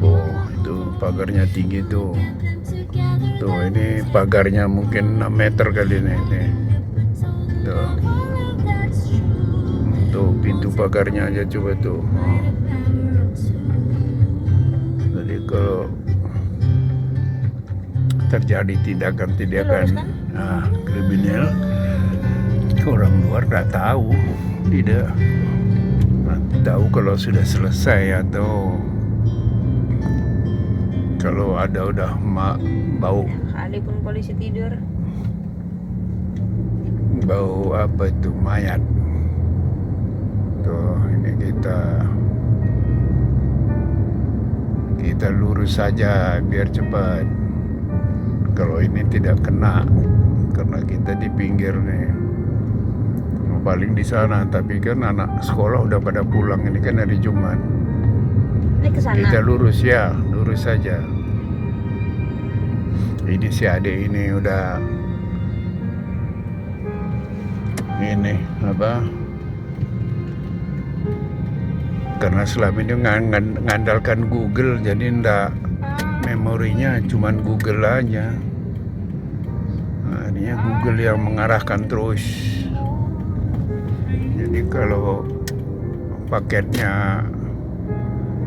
B: Oh, itu pagarnya tinggi tuh. Tuh, ini pagarnya mungkin 6 meter kali ini. Tuh. Tuh, pintu pagarnya aja coba tuh. Jadi kalau terjadi tindakan kriminal, orang luar nggak tahu, tidak tahu kalau sudah selesai atau kalau ada udah bau.
C: Kali pun polisi tidur.
B: Bau apa itu, mayat. Tuh, ini kita lurus saja biar cepat. Kalau ini tidak kena, karena kita di pinggir nih. Paling di sana, tapi kan anak sekolah udah pada pulang. Ini kan hari Jumat.
C: Ini ke sana.
B: Kita lurus ya, lurus saja. Ini si adik ini udah ini apa? Karena selama ini ngandalkan Google, jadi ndak memorinya cuman Google aja. Nah, ini Google yang mengarahkan terus. Jadi kalau paketnya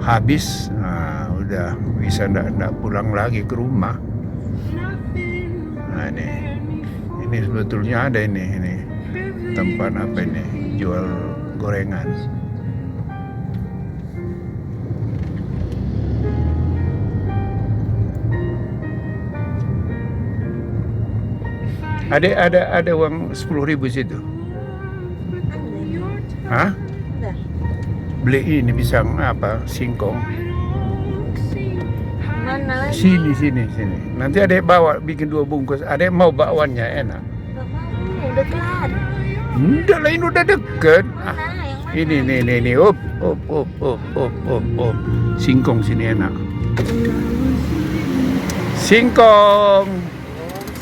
B: habis, nah udah bisa ndak pulang lagi ke rumah. Nah ini sebetulnya ada ini tempat apa ini, jual gorengan. Ada uang 10.000 situ. Hah?
C: Udah.
B: Beli ini pisang apa? Singkong.
C: Mana lagi?
B: Sini. Nanti adek bawa bikin 2 bungkus. Adek mau bakwannya enak.
C: Gak mau, udah kelar.
B: Udah lah, ini udah deket.
C: Mana? Yang mana?
B: Ini. Op. Singkong sini enak. Singkong.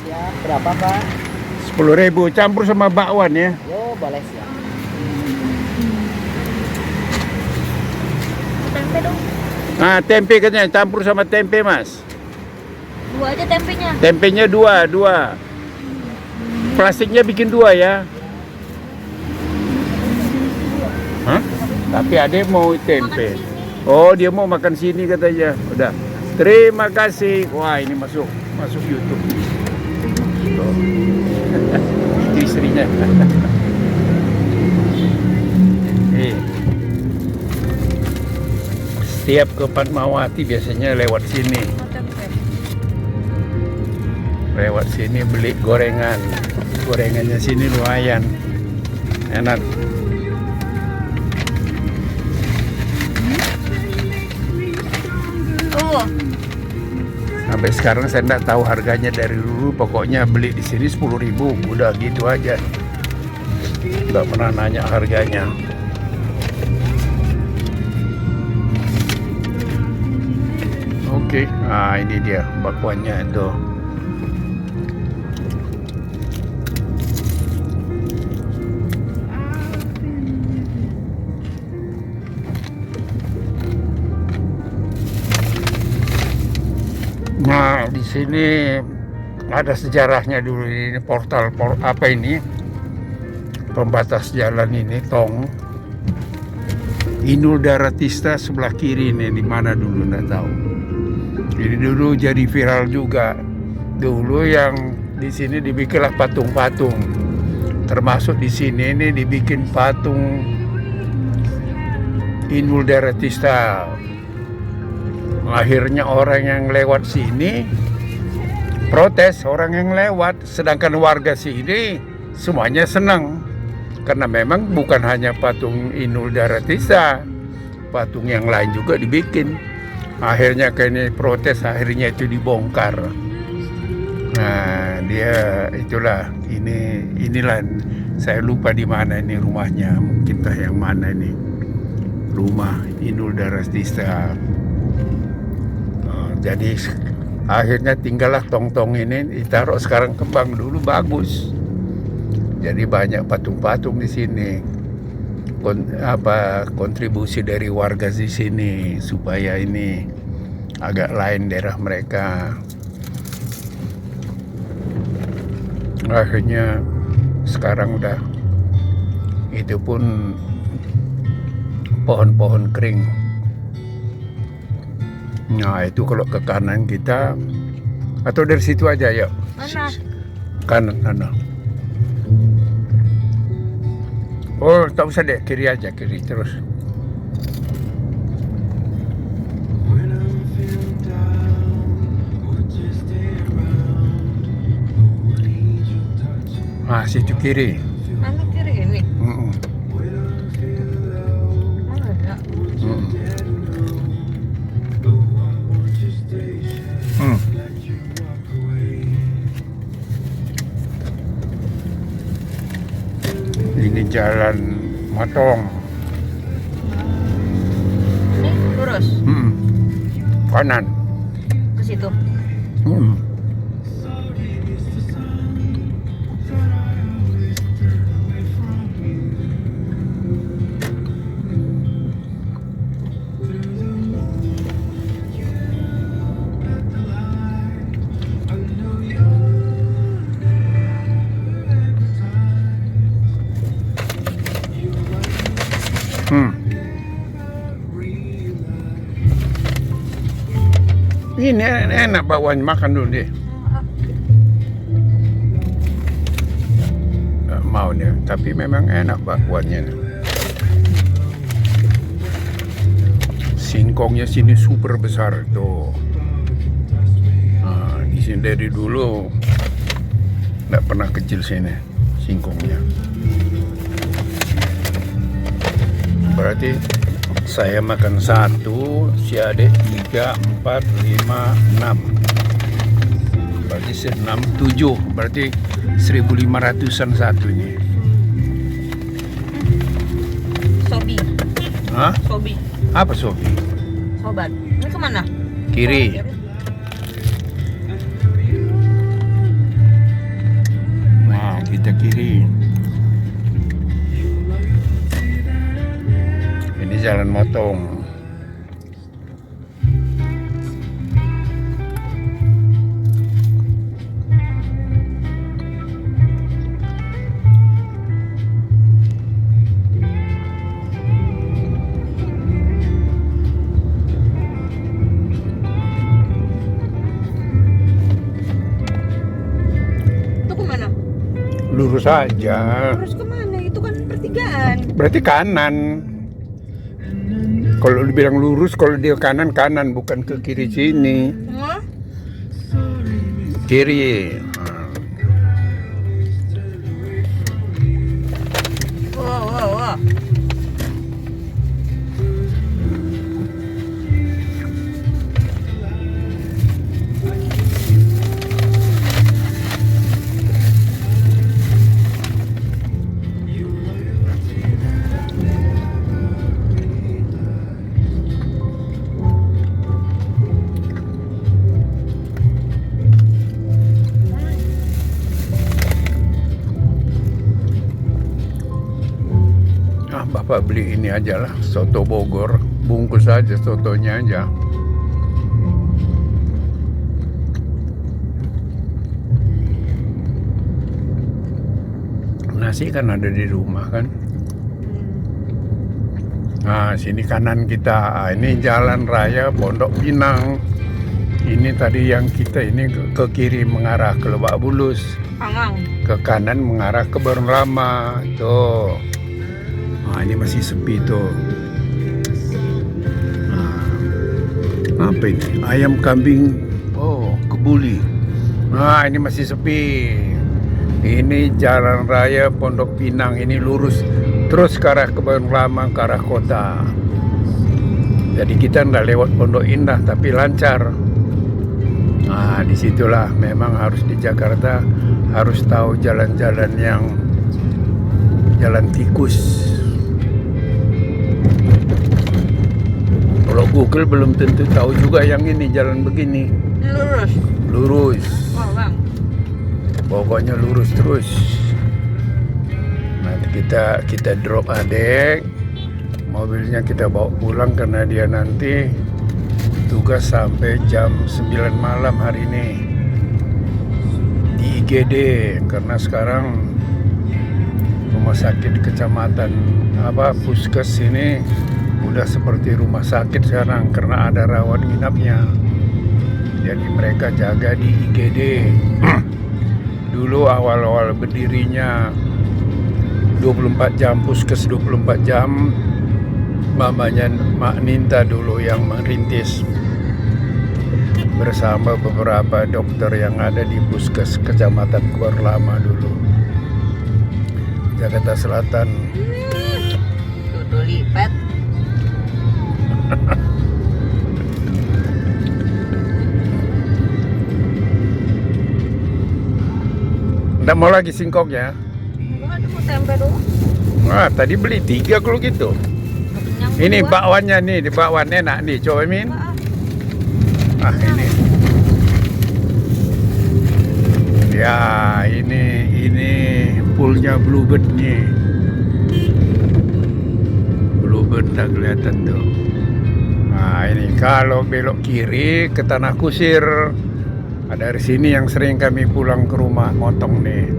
E: Siap, berapa Pak?
B: 10.000 campur sama bakwan ya.
E: Yo, boleh siap.
C: Tempe dong.
B: Nah, tempe katanya campur sama tempe, Mas.
C: 2 aja tempenya.
B: Tempenya 2. Plastiknya bikin 2 ya. Hah? Tapi adek mau tempe. Oh, dia mau makan sini katanya. Udah. Terima kasih. Wah, ini masuk YouTube. Tuh. Itu istrinya. Setiap ke Fatmawati biasanya lewat sini. Lewat sini beli gorengan. Gorengannya sini lumayan enak. Sampai sekarang saya tidak tahu harganya dari dulu. Pokoknya beli di sini 10.000, udah gitu aja. Nggak pernah nanya harganya. Oke, nah ini dia bakwannya itu. Sini ada sejarahnya dulu, ini portal apa ini? Pembatas jalan ini tong. Inul Daratista sebelah kiri ini, di mana dulu nggak tahu. Ini dulu jadi viral juga. Dulu yang di sini dibikinlah patung-patung. Termasuk di sini ini dibikin patung Inul Daratista. Akhirnya orang yang lewat sini protes, orang yang lewat, sedangkan warga sini semuanya senang. Karena memang bukan hanya patung Inul Daratista, patung yang lain juga dibikin. Akhirnya kayaknya protes, akhirnya itu dibongkar. Nah, dia itulah, inilah saya lupa di mana ini rumahnya, mungkin entah yang mana ini rumah Inul Daratista. Jadi akhirnya tinggallah tong-tong ini ditaruh, sekarang kembang, dulu bagus. Jadi banyak patung-patung di sini. Kontribusi dari warga di sini supaya ini agak lain daerah mereka. Akhirnya sekarang udah itu pun pohon-pohon kering. Nah, itu kalau ke kanan kita, atau dari situ aja yuk.
C: Mana?
B: Kanan sana. Oh, tak usah deh, kiri aja, kiri terus. Ah, situ kiri.
C: Mana kiri ini?
B: Mm-mm.
C: Mana ada?
B: Hmm. Ini jalan Matong.
C: Ini lurus
B: Kanan.
C: ke situ.
B: Ini enak bakwan, makan dulu deh. Nggak mau nih, tapi memang enak bakwannya. Singkongnya sini super besar tuh. Nah, di sini dari dulu nggak pernah kecil sini singkongnya. Berarti saya makan 1, si adik 3, 4, 5, 6. Berarti 6, 7. Berarti 1.500-an satu ini.
C: Sobi.
B: Hah?
C: Sobi.
B: Apa Sofi?
C: Sobat. Ini kemana?
B: Kiri. Nah, kita kiri. Ini jalan Motong.
C: Itu kemana?
B: Lurus aja.
C: Terus kemana? Itu kan pertigaan.
B: Berarti kanan. Kalau dibilang lurus, kalau dia kanan, bukan ke kiri sini.
C: Hah?
B: Kiri.
C: Wah.
B: Bapak beli ini aja lah, soto Bogor, bungkus aja sotonya aja. Nasi kan ada di rumah kan. Nah, sini kanan kita. Ini jalan raya Pondok Pinang. Ini tadi yang kita ini ke kiri mengarah ke Lebak Bulus.
C: Pangang.
B: Ke kanan mengarah ke Baron Lama. Tuh. Nah, ini masih sepi tuh. Nah, apa ini? Ayam kambing. Oh, kebuli. Nah, ini masih sepi. Ini jalan raya Pondok Pinang, ini lurus terus ke arah Kebun Lama, ke arah kota. Jadi kita nggak lewat Pondok Indah tapi lancar. Nah, disitulah memang harus di Jakarta harus tahu jalan-jalan yang jalan tikus. Kalau Google belum tentu tahu juga yang ini jalan begini.
C: Lurus.
B: Lurus.
C: Oh, Bang.
B: Pokoknya lurus terus. Nanti kita drop adek, mobilnya kita bawa pulang karena dia nanti tugas sampai jam 9 malam hari ini di IGD, karena sekarang rumah sakit kecamatan Puskes ini udah seperti rumah sakit sekarang karena ada rawat inapnya. Jadi mereka jaga di IGD. Dulu awal-awal berdirinya 24 jam, Puskes 24 jam, mamanya Mak Ninta dulu yang merintis bersama beberapa dokter yang ada di Puskes Kecamatan Kuar Lama dulu, Jakarta Selatan.
C: Tutu lipat.
B: Nggak mau lagi singkongnya?
C: Enggak, ada mau tempe dulu.
B: Wah, tadi beli 3 kalau gitu.
C: Kenyang
B: Ini
C: dua.
B: bakwannya nih, di bakwan enak nih, coba Min.
C: Enggak,
B: Ini. Ya, ini poolnya Bluebird nih. Bluebird nggak kelihatan tuh. Nah, ini kalau belok kiri ke Tanah Kusir. Dari sini yang sering kami pulang ke rumah motong nih.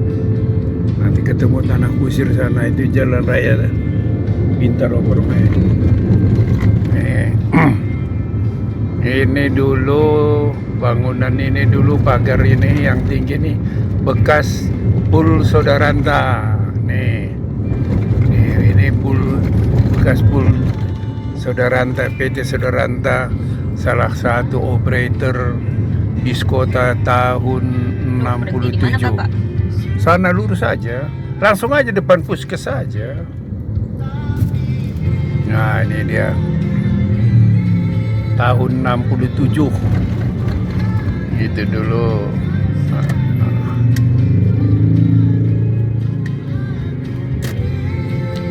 B: Nanti ketemu Tanah Kusir sana, itu jalan raya Bintaro Permai. Ini dulu bangunan ini dulu pagar ini yang tinggi nih bekas Pul Sodaranta. Nih ini bekas Pul Sodaranta, PT Sodaranta, salah satu operator bis kota tahun
C: berhenti di mana,
B: 67.
C: Bapak?
B: Sana lurus aja, langsung aja depan Puskes saja. Nah, ini dia tahun 67 itu dulu.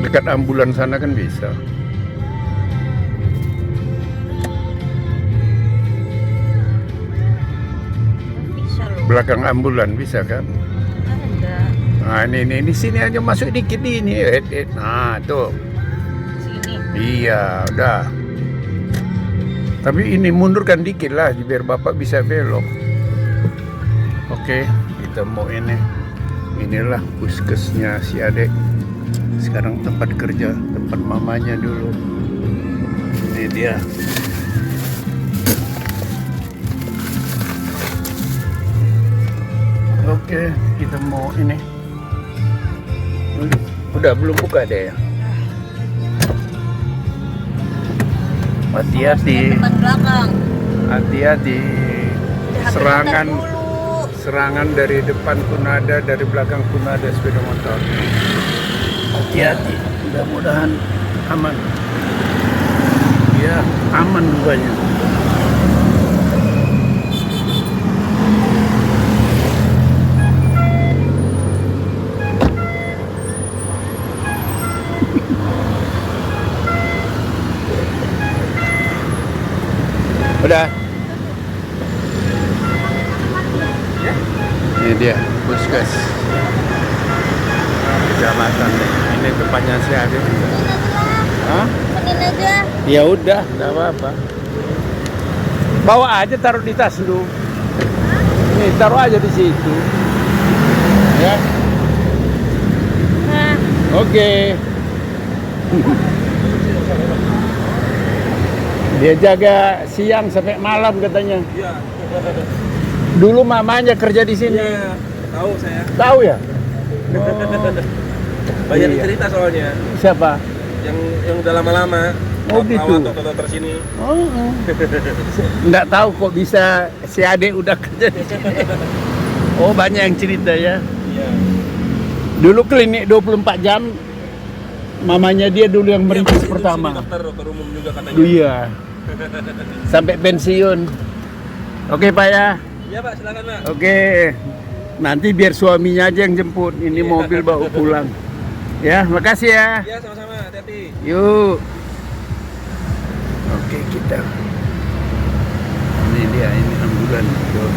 B: Dekat ambulan sana kan bisa.
C: Bisa loh.
B: Belakang ambulan bisa kan?
C: Ada.
B: Nah, ini sini aja masuk dikit ini. Nah, tuh.
C: Sini.
B: Iya, udah. Tapi ini mundurkan dikit lah biar Bapak bisa belok. Oke, kita mau ini. Inilah puskesnya si adek. Sekarang tempat kerja, tempat mamanya dulu. Ini dia. Oke, kita mau ini. Udah belum buka deh ya. Hati-hati,
C: Depan belakang.
B: hati-hati.
C: Udah,
B: Serangan,
C: bentar dulu.
B: serangan dari depan pun ada, dari belakang pun ada sepeda motor. Hati-hati, mudah-mudahan aman. Ya, aman rupanya. Udah. Ini dia, puskes kecamatan. Ini tempatnya si Adit. Hah?
C: Pesenin aja.
B: Ya udah, nggak apa-apa. Bawa aja, taruh di tas lu. Nih, taruh aja di situ. Ya. Oke. Dia jaga siang sampai malam katanya.
F: Iya.
B: Dulu mamanya kerja di sini.
F: Iya, tahu saya.
B: Tahu ya?
F: Banyak
B: Iya.
F: cerita soalnya.
B: Siapa?
F: Yang udah lama-lama.
B: Oh, gitu.
F: Dokter sini.
B: Oh. Nggak tahu kok bisa si Ade udah kerja di sini. Oh, banyak yang cerita ya.
F: Iya.
B: Dulu klinik 24 jam. Mamanya dia dulu yang merintis
F: Iya,
B: pertama.
F: dokter umum juga katanya.
B: Iya. Sampai pensiun. Oke, Pak ya.
F: Iya, Pak, silakan, Pak.
B: Oke. Nanti biar suaminya aja yang jemput. Ini mobil bawa pulang. Ya, makasih ya.
F: Iya, sama-sama. Hati-hati.
B: Yuk. Oke, kita. Ini dia, ini ambulan. Tuh.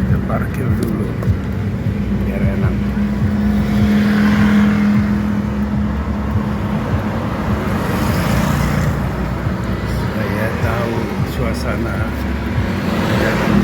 B: Kita parkir dulu. Biar enak. Saya tahu suasana dalam.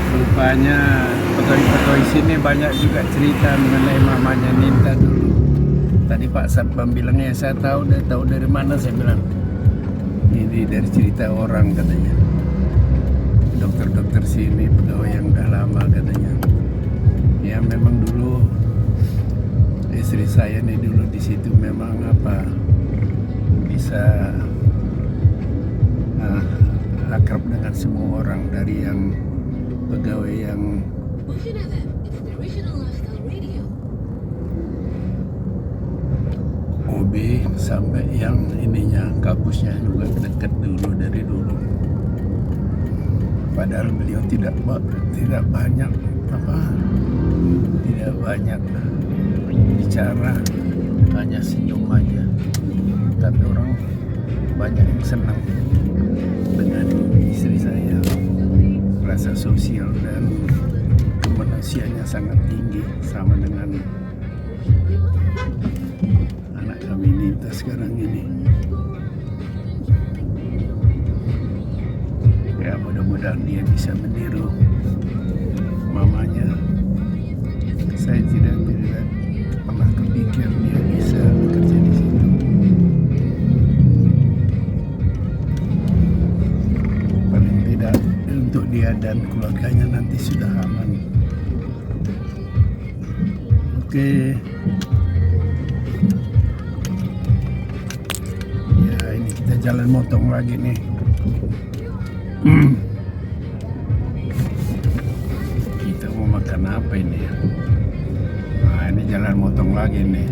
B: Rupanya pegawai-pegawai sini banyak juga cerita mengenai mamanya Ninta dulu. Tadi Pak Satpam bilangnya saya tahu dari mana, saya bilang ini dari cerita orang katanya. Dokter-dokter sini pegawai yang udah lama katanya. Ya memang dulu istri saya nih dulu di situ memang apa bisa akrab dengan semua orang, dari yang pegawai yang OB sampai yang ininya kampusnya juga dekat dulu dari dulu. Padahal beliau tidak banyak tidak banyak bicara, hanya senyum aja. Tapi orang banyak yang senang dengan istri saya. Rasa sosial dan kemanusiaannya sangat tinggi, sama dengan anak kami Ninta sekarang ini. Ya mudah-mudahan dia bisa meniru mamanya. Saya tidak pernah kepikir dia bisa bekerja di situ. Paling tidak untuk dia dan keluarganya nanti sudah aman. Oke. Ya ini kita jalan motong lagi nih. Kita mau makan apa ini ya? Nah ini jalan motong lagi nih.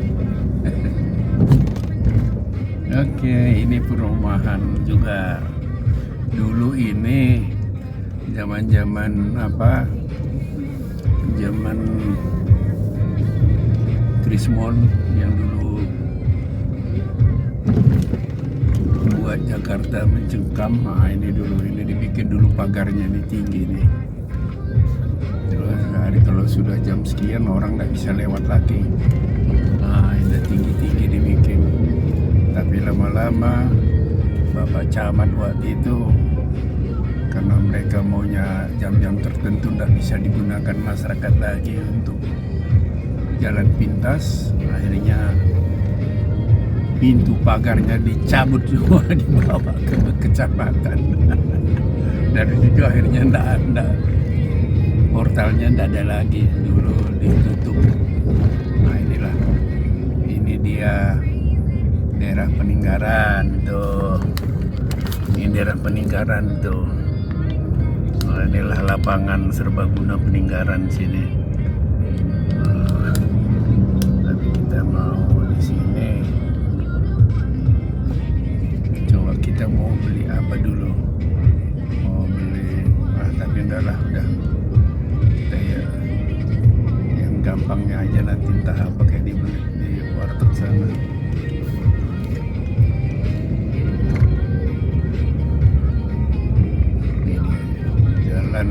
B: Oke, ini perumahan juga. Dulu ini zaman-zaman zaman Krismon yang dulu buat Jakarta mencengkam. Nah ini dibikin dulu pagarnya ini tinggi nih. Terus hari kalau sudah jam sekian orang nggak bisa lewat lagi. Nah ini tinggi-tinggi dibikin. Tapi lama-lama Bapak Camat waktu itu, karena mereka maunya jam-jam tertentu tidak bisa digunakan masyarakat lagi untuk jalan pintas, akhirnya pintu pagarnya dicabut semua, dibawa ke kecamatan. Dari situ akhirnya enggak portalnya enggak ada lagi, dulu ditutup. Nah inilah, ini dia daerah Peninggaran tuh. Ini daerah Peninggaran tuh. Nah, inilah lapangan serbaguna Peninggaran sini. Tapi kita mau di sini kita mau beli apa dulu, mau beli tapi enggak lah, udah kita ya yang gampangnya aja, nanti entah apa kayak dibeli di warteg sana. Ini dia jalan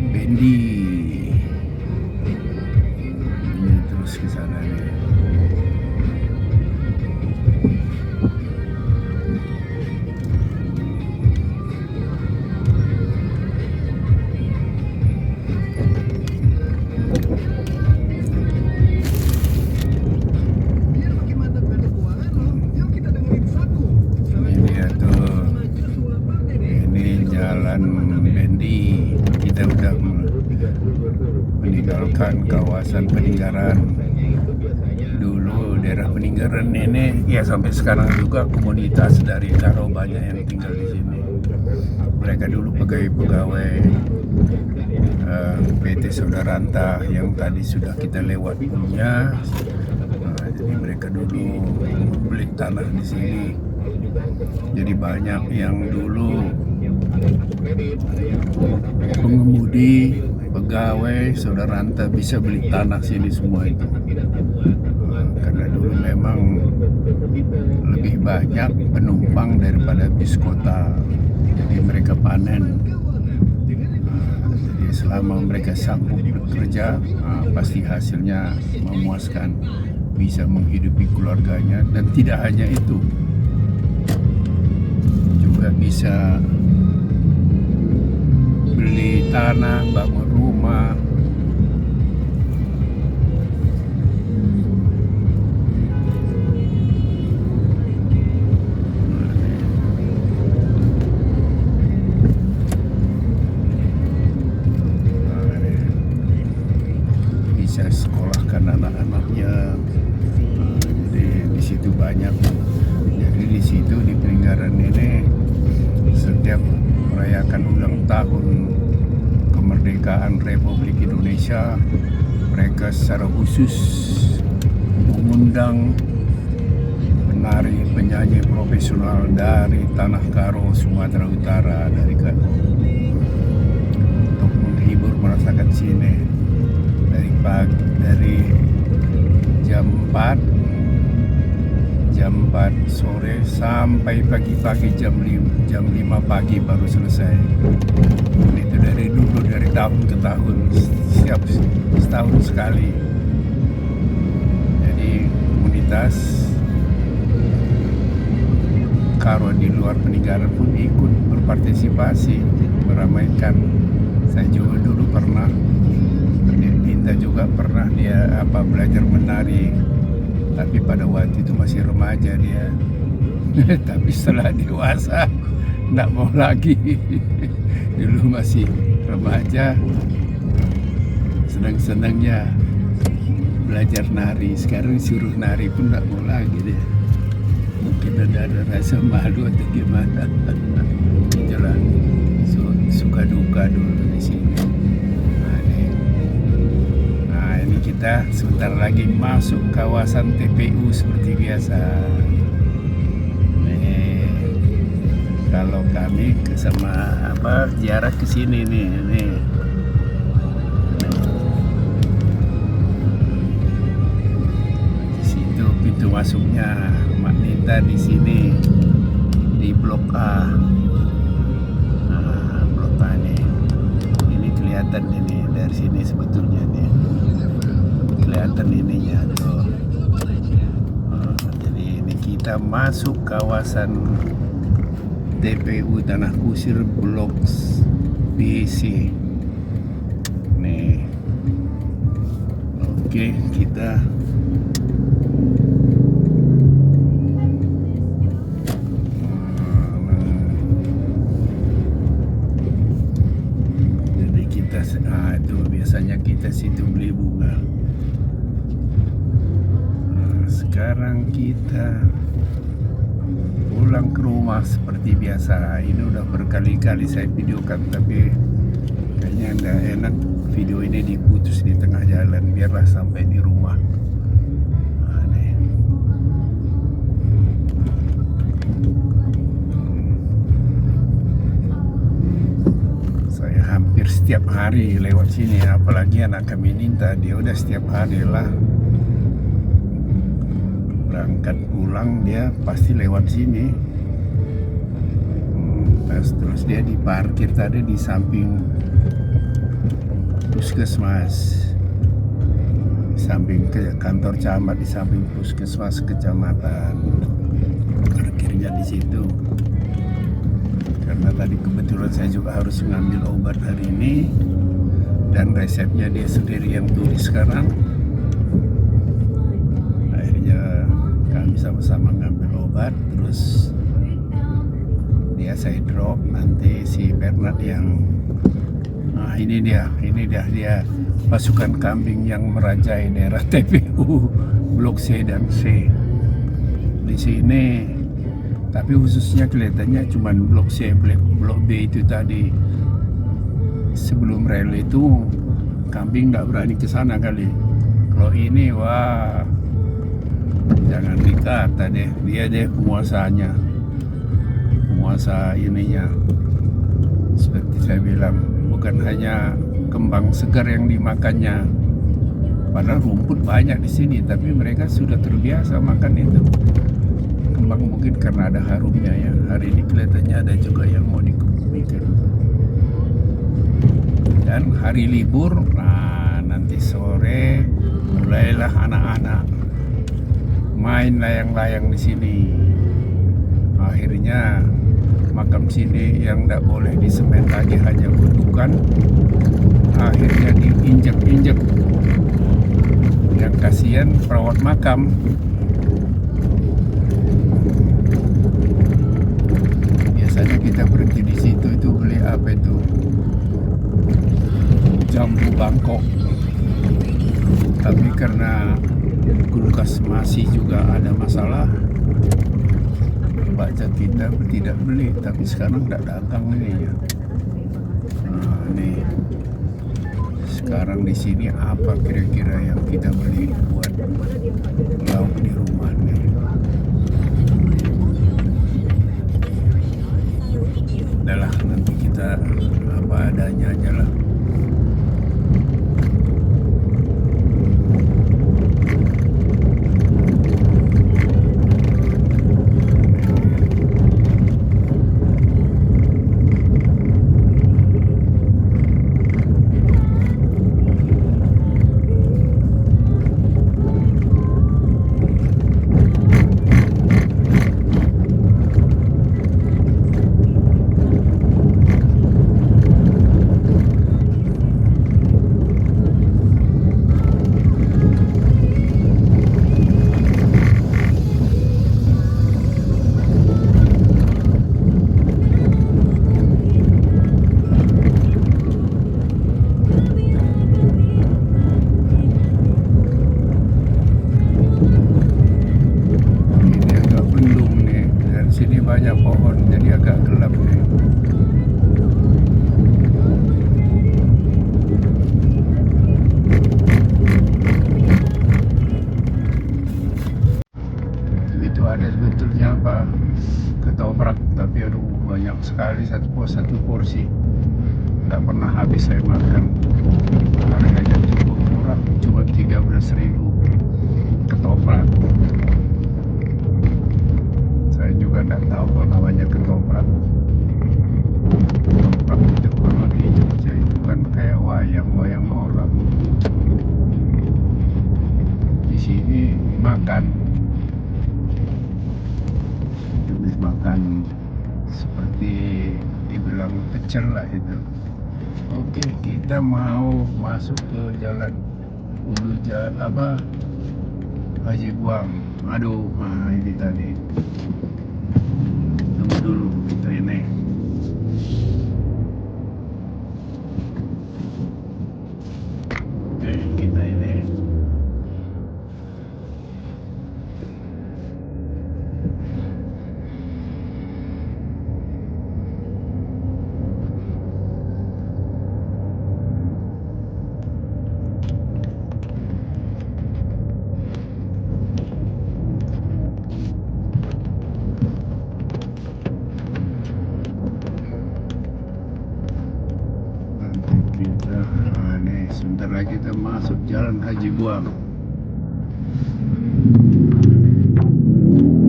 B: Bendi, ini terus ke sana nih. Ini dia tuh, ini jalan Bendi. Kita udah meninggalkan kawasan Peninggaran. Dulu daerah Peninggaran ini ya sampai sekarang juga komunitas dari Karo banyak yang tinggal di sini. Mereka dulu pegawai-pegawai PT Saudaranta yang tadi sudah kita lewat punya. Jadi mereka dulu beli tanah di sini. Jadi banyak yang dulu pengemudi, pegawai Saudaranta bisa beli tanah sini semua itu. Karena dulu memang lebih banyak penumpang daripada bis kota. Jadi mereka panen. Jadi selama mereka sanggup bekerja, pasti hasilnya memuaskan, bisa menghidupi keluarganya. Dan tidak hanya itu, juga bisa beli tanah, bangun rumah. Bisa sekolahkan anak-anaknya. Jadi di situ banyak. Jadi di situ di Peninggaran ini setiap merayakan ulang tahun kemerdekaan Republik Indonesia, mereka secara khusus mengundang penari penyanyi profesional dari Tanah Karo, Sumatera Utara, dari untuk menghibur masyarakat sini dari jam 4 sore sampai pagi-pagi jam 5 pagi baru selesai. Itu dari dulu, dari tahun ke tahun, setiap setahun sekali. Jadi komunitas Karo di luar Peninggaran pun ikut berpartisipasi meramaikan. Saya juga dulu pernah, Dinta juga pernah dia belajar menari. Tapi pada waktu itu masih remaja dia. Tapi setelah dewasa nggak mau lagi. Dulu masih remaja, senang-senangnya belajar nari. Sekarang suruh nari pun nggak mau lagi dia. Mungkin ada rasa malu atau gimana. Itulah suka duka dulu di sini. Ini kita sebentar lagi masuk kawasan TPU seperti biasa. Nih, kalau kami sama ziarah ke sini nih. Di situ pintu masuknya Mak Nita di sini di Blok A. Blok A nih. Ini kelihatan ini dari sini sebetulnya nih. Kelihatan ininya tuh. Jadi ini kita masuk kawasan TPU Tanah Kusir Blok BC. Nih. Oke, kita jadi kita itu biasanya kita situ beli bunga. Sekarang kita pulang ke rumah seperti biasa. Ini udah berkali-kali saya videokan, tapi kayaknya nggak enak video ini diputus di tengah jalan. Biarlah sampai di rumah. Nih. setiap hari lewat sini, apalagi anak kami Ninta, dia udah setiap hari lah berangkat pulang, dia pasti lewat sini. Terus dia diparkir tadi di samping puskesmas, di samping ke kantor camat, di samping puskesmas kecamatan, parkirnya di situ. Karena tadi kebetulan saya juga harus mengambil obat hari ini, dan resepnya dia sendiri yang tulis sekarang. Akhirnya kami sama-sama ngambil obat, terus dia saya drop, nanti si Bernard yang ini dia pasukan kambing yang merajai daerah TPU Blok C dan C di sini. Tapi khususnya kelihatannya cuma Blok C, Blok B itu tadi. Sebelum rel itu kambing nggak berani ke sana kali. Kalau ini wah, jangan dikata deh, dia deh penguasanya, penguasa ininya. Seperti saya bilang, bukan hanya kembang segar yang dimakannya, padahal rumput banyak di sini, tapi mereka sudah terbiasa makan itu. Kembang mungkin karena ada harumnya ya. Hari ini kelihatannya ada juga yang mau dikebumikan. Dan hari libur, nah nanti sore mulailah anak-anak main layang-layang di sini. Akhirnya makam sini yang tidak boleh disemen lagi, hanya gundukan, akhirnya diinjek-injek. Yang kasihan perawat makam. Biasanya kita berhenti di situ itu beli apa itu, jambu Bangkok. Tapi karena kulkas masih juga ada masalah, baca kita tidak beli. Tapi sekarang tidak dagang ini ya. Nah, ini sekarang di sini apa kira-kira yang kita beli buat lauk di rumah nih? Udahlah, nanti kita apa adanya aja lah. Banyak pohon jadi agak gelap nih. Itu ada sebetulnya apa, ketoprak, tapi aduh banyak sekali, satu porsi nggak pernah habis saya makan. Harganya cukup murah, cuma 13.000 ketoprak. Saya juga tidak tahu apa namanya ketoprak. Ketoprak itu kalau di Jogja itu kan kayak wayang orang. Di sini makan, jenis makan seperti dibilang pecel lah itu. Oke, kita mau masuk ke jalan Haji Guang. Aduh, nah ini tadi. Tunggu dulu, kita ini. Oke, kita ini. Sebentar lagi kita masuk Jalan Haji Buang.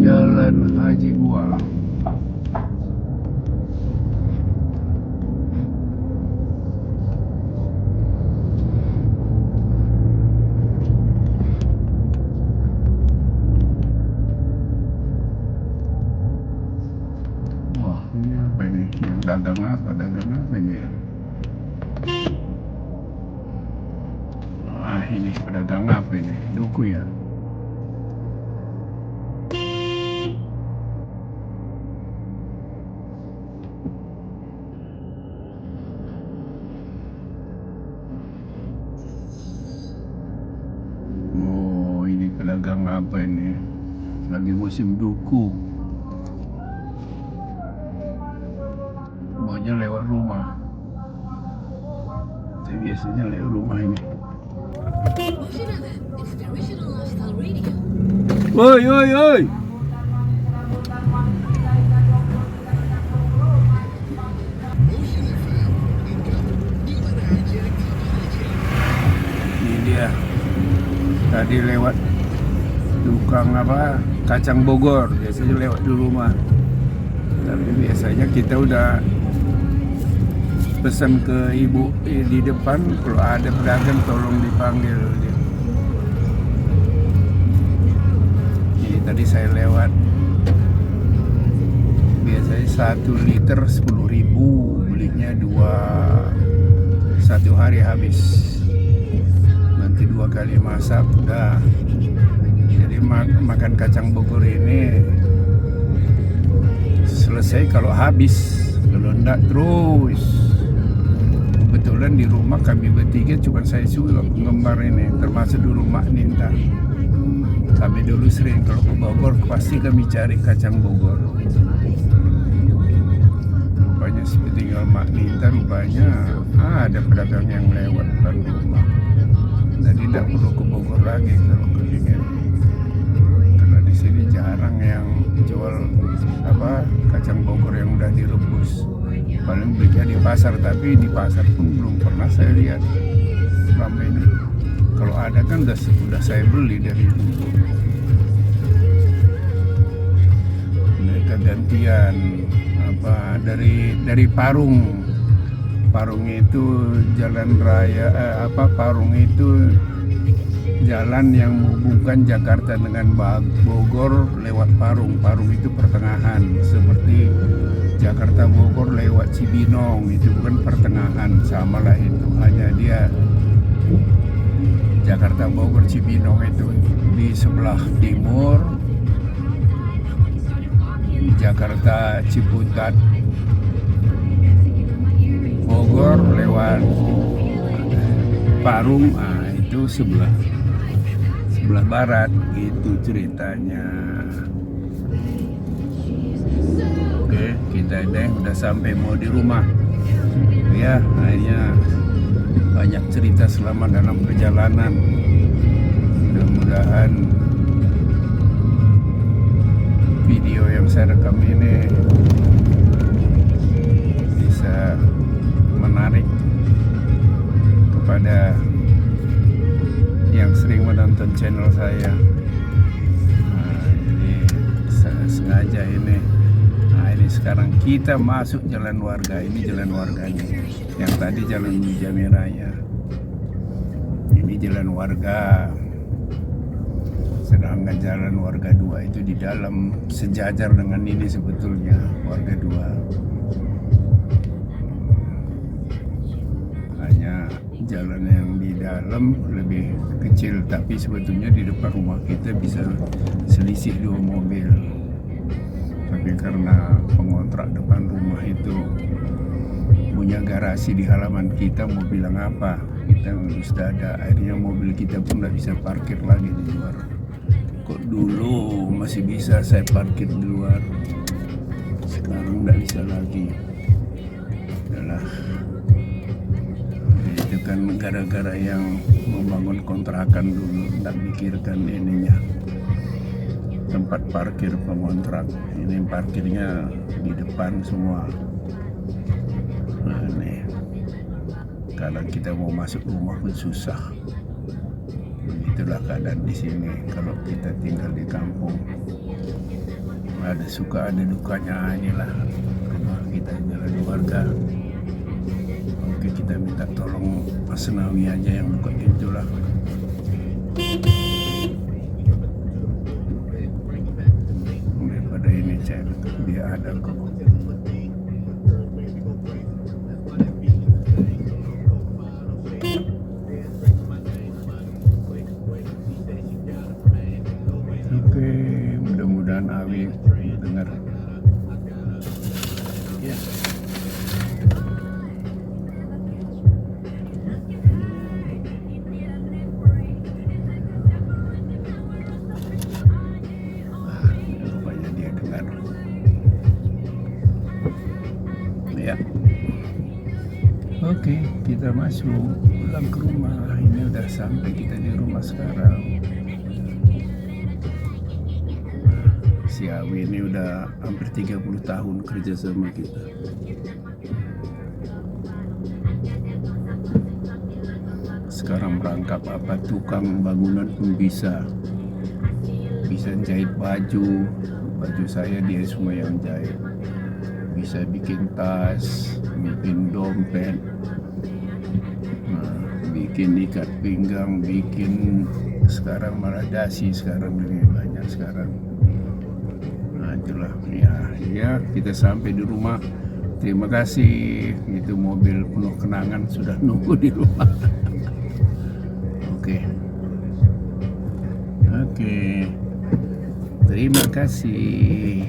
B: Jalan Haji Buang. Wah, ini apa ini? Dagang apa ini? Ini pedagang apa ini? Duku ya? Oh, ini pedagang apa ini? Lagi musim duku. Maunya lewat rumah. Saya biasanya lewat rumah ini. Oi, oi, oi. Ini dia. Tadi lewat tukang apa? Kacang Bogor. Biasanya lewat di rumah. Tapi biasanya kita udah pesan ke ibu di depan, kalau ada pedagang tolong dipanggil. Ini tadi saya lewat, biasanya 1 liter 10.000, belinya 1 hari habis, nanti 2 kali masak udah. Jadi makan kacang Bogor ini selesai kalau habis, kalau enggak terus. Kebetulan di rumah kami bertiga cuma saya sulap penggemar ini, termasuk di rumah Ninta. Kami dulu sering kalau ke Bogor pasti kami cari kacang Bogor. Rupanya tinggal Mak Ninta, rupanya ada pedagang yang lewat depan rumah. Jadi tidak perlu ke Bogor lagi kalau kepingin. Karena di sini jarang yang jual kacang Bogor yang udah direbus. Paling belinya di pasar, tapi di pasar pun belum pernah saya lihat ramai ini. Kalau ada kan udah saya beli dari dulu. Mereka gantian dari Parung. Parung itu jalan raya Parung itu jalan yang menghubungkan Jakarta dengan Bogor lewat Parung. Parung itu pertengahan, seperti Jakarta Bogor lewat Cibinong, itu bukan pertengahan, samalah itu. Hanya dia Jakarta Bogor Cibinong itu di sebelah timur, Jakarta Ciputat Bogor lewat Parung, itu sebelah barat, gitu ceritanya. Oke, kita udah sampai mau di rumah. Ya, akhirnya banyak cerita selama dalam perjalanan. Mudah-mudahan video yang saya rekam ini bisa menarik kepada yang sering menonton channel saya. Jadi sengaja ini. Ini sekarang kita masuk jalan warga. Ini jalan warganya. Yang tadi jalan Jamiraya. Ini jalan warga. Sedangkan jalan warga 2 itu di dalam, sejajar dengan ini sebetulnya warga 2. Hanya jalan yang di dalam lebih kecil, tapi sebetulnya di depan rumah kita bisa selisih 2 mobil. Tapi karena pengontrak depan rumah itu punya garasi di halaman kita, mau bilang apa, kita sudah ada, akhirnya mobil kita pun tidak bisa parkir lagi di luar. Kok dulu masih bisa saya parkir di luar, sekarang tidak bisa lagi. Adalah itu kan gara-gara yang membangun kontrakan dulu tidak mikirkan ininya, tempat parkir pengontrak. Ini parkirnya di depan semua. Nah, ini Kadang kita mau masuk rumah pun susah. Itulah keadaan di sini. Kalau kita tinggal di kampung, ada suka ada dukanya. Inilah rumah kita, jalan keluarga. Oke, kita minta tolong Mas Nawi aja yang buka pintu lah. Daripada ini cek, dia ada kok. Oke, mudah-mudahan Awi dengar. Ya. Rupanya dia dengar. Ya. Oke, kita masuk pulang ke rumah. Ini udah sampai kita di rumah sekarang. Si Awi ini udah hampir 30 tahun kerja sama kita. Sekarang merangkap apa, tukang bangunan pun bisa. Bisa jahit baju saya dia semua yang jahit. Bisa bikin tas, bikin dompet, bikin ikat pinggang, bikin sekarang malah dasi sekarang lebih banyak sekarang. Itulah ya kita sampai di rumah. Terima kasih, itu mobil penuh kenangan sudah nunggu di rumah. Oke, terima kasih.